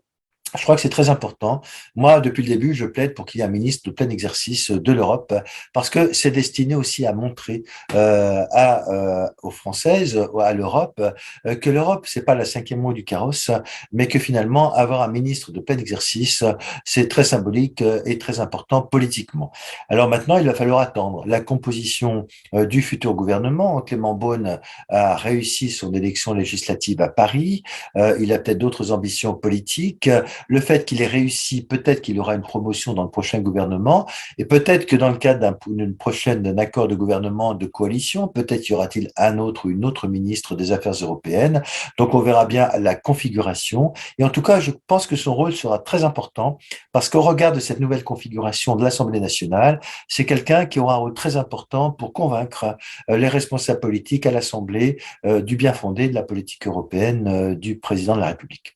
je crois que c'est très important. Moi, depuis le début, je plaide pour qu'il y ait un ministre de plein exercice de l'Europe, parce que c'est destiné aussi à montrer aux Françaises, à l'Europe, que l'Europe, c'est pas la cinquième roue du carrosse, mais que finalement, avoir un ministre de plein exercice, c'est très symbolique et très important politiquement. Alors maintenant, il va falloir attendre la composition du futur gouvernement. Clément Beaune a réussi son élection législative à Paris. Il a peut-être d'autres ambitions politiques. Le fait qu'il ait réussi, peut-être qu'il aura une promotion dans le prochain gouvernement, et peut-être que dans le cadre d'un accord de gouvernement de coalition, peut-être y aura-t-il un autre ou une autre ministre des Affaires européennes. Donc on verra bien la configuration. Et en tout cas, je pense que son rôle sera très important, parce qu'au regard de cette nouvelle configuration de l'Assemblée nationale, c'est quelqu'un qui aura un rôle très important pour convaincre les responsables politiques à l'Assemblée du bien fondé de la politique européenne du président de la République.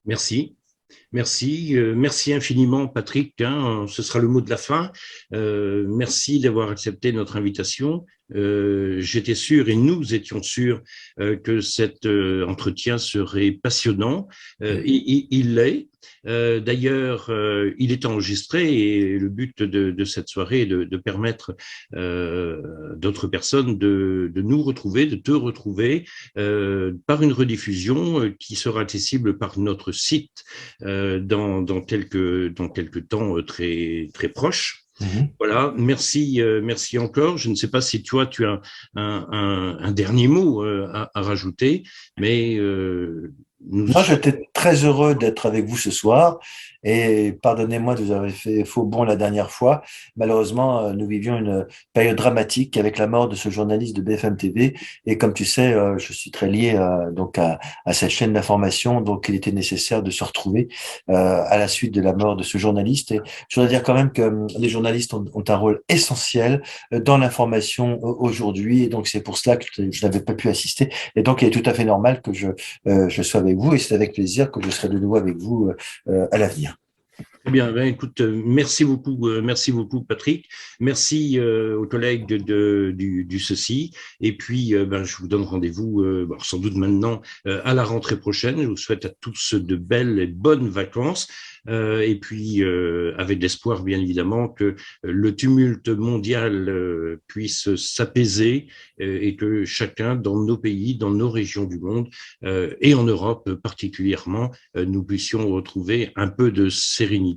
Merci. Merci infiniment, Patrick. Ce sera le mot de la fin. Merci d'avoir accepté notre invitation. J'étais sûr et nous étions sûrs que cet entretien serait passionnant. Il l'est. D'ailleurs, il est enregistré et le but de cette soirée est de permettre d'autres personnes de nous retrouver, de te retrouver par une rediffusion qui sera accessible par notre site dans quelques temps très proches. Voilà, merci encore. Je ne sais pas si toi tu as un dernier mot à rajouter, mais moi, j'étais très heureux d'être avec vous ce soir et pardonnez-moi de vous avoir fait faux bond la dernière fois. Malheureusement, nous vivions une période dramatique avec la mort de ce journaliste de BFM TV et comme tu sais, je suis très lié donc à cette chaîne d'information, donc il était nécessaire de se retrouver à la suite de la mort de ce journaliste. Et je voudrais dire quand même que les journalistes ont un rôle essentiel dans l'information aujourd'hui et donc c'est pour cela que je n'avais pas pu assister et donc il est tout à fait normal que je sois avec vous et c'est avec plaisir que je serai de nouveau avec vous à l'avenir. Eh bien, écoute, merci beaucoup, Patrick. Merci aux collègues du CECI. Et puis, je vous donne rendez-vous, sans doute maintenant, à la rentrée prochaine. Je vous souhaite à tous de belles et bonnes vacances. Et puis, avec l'espoir, bien évidemment, que le tumulte mondial puisse s'apaiser et que chacun, dans nos pays, dans nos régions du monde, et en Europe particulièrement, nous puissions retrouver un peu de sérénité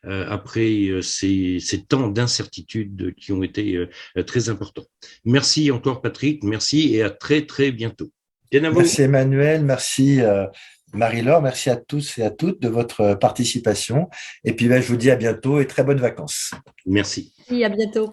après ces temps d'incertitude qui ont été très importants. Merci encore, Patrick. Merci et à très, très bientôt. Merci Emmanuel, merci Marie-Laure, merci à tous et à toutes de votre participation. Et puis, je vous dis à bientôt et très bonnes vacances. Merci. Oui, à bientôt.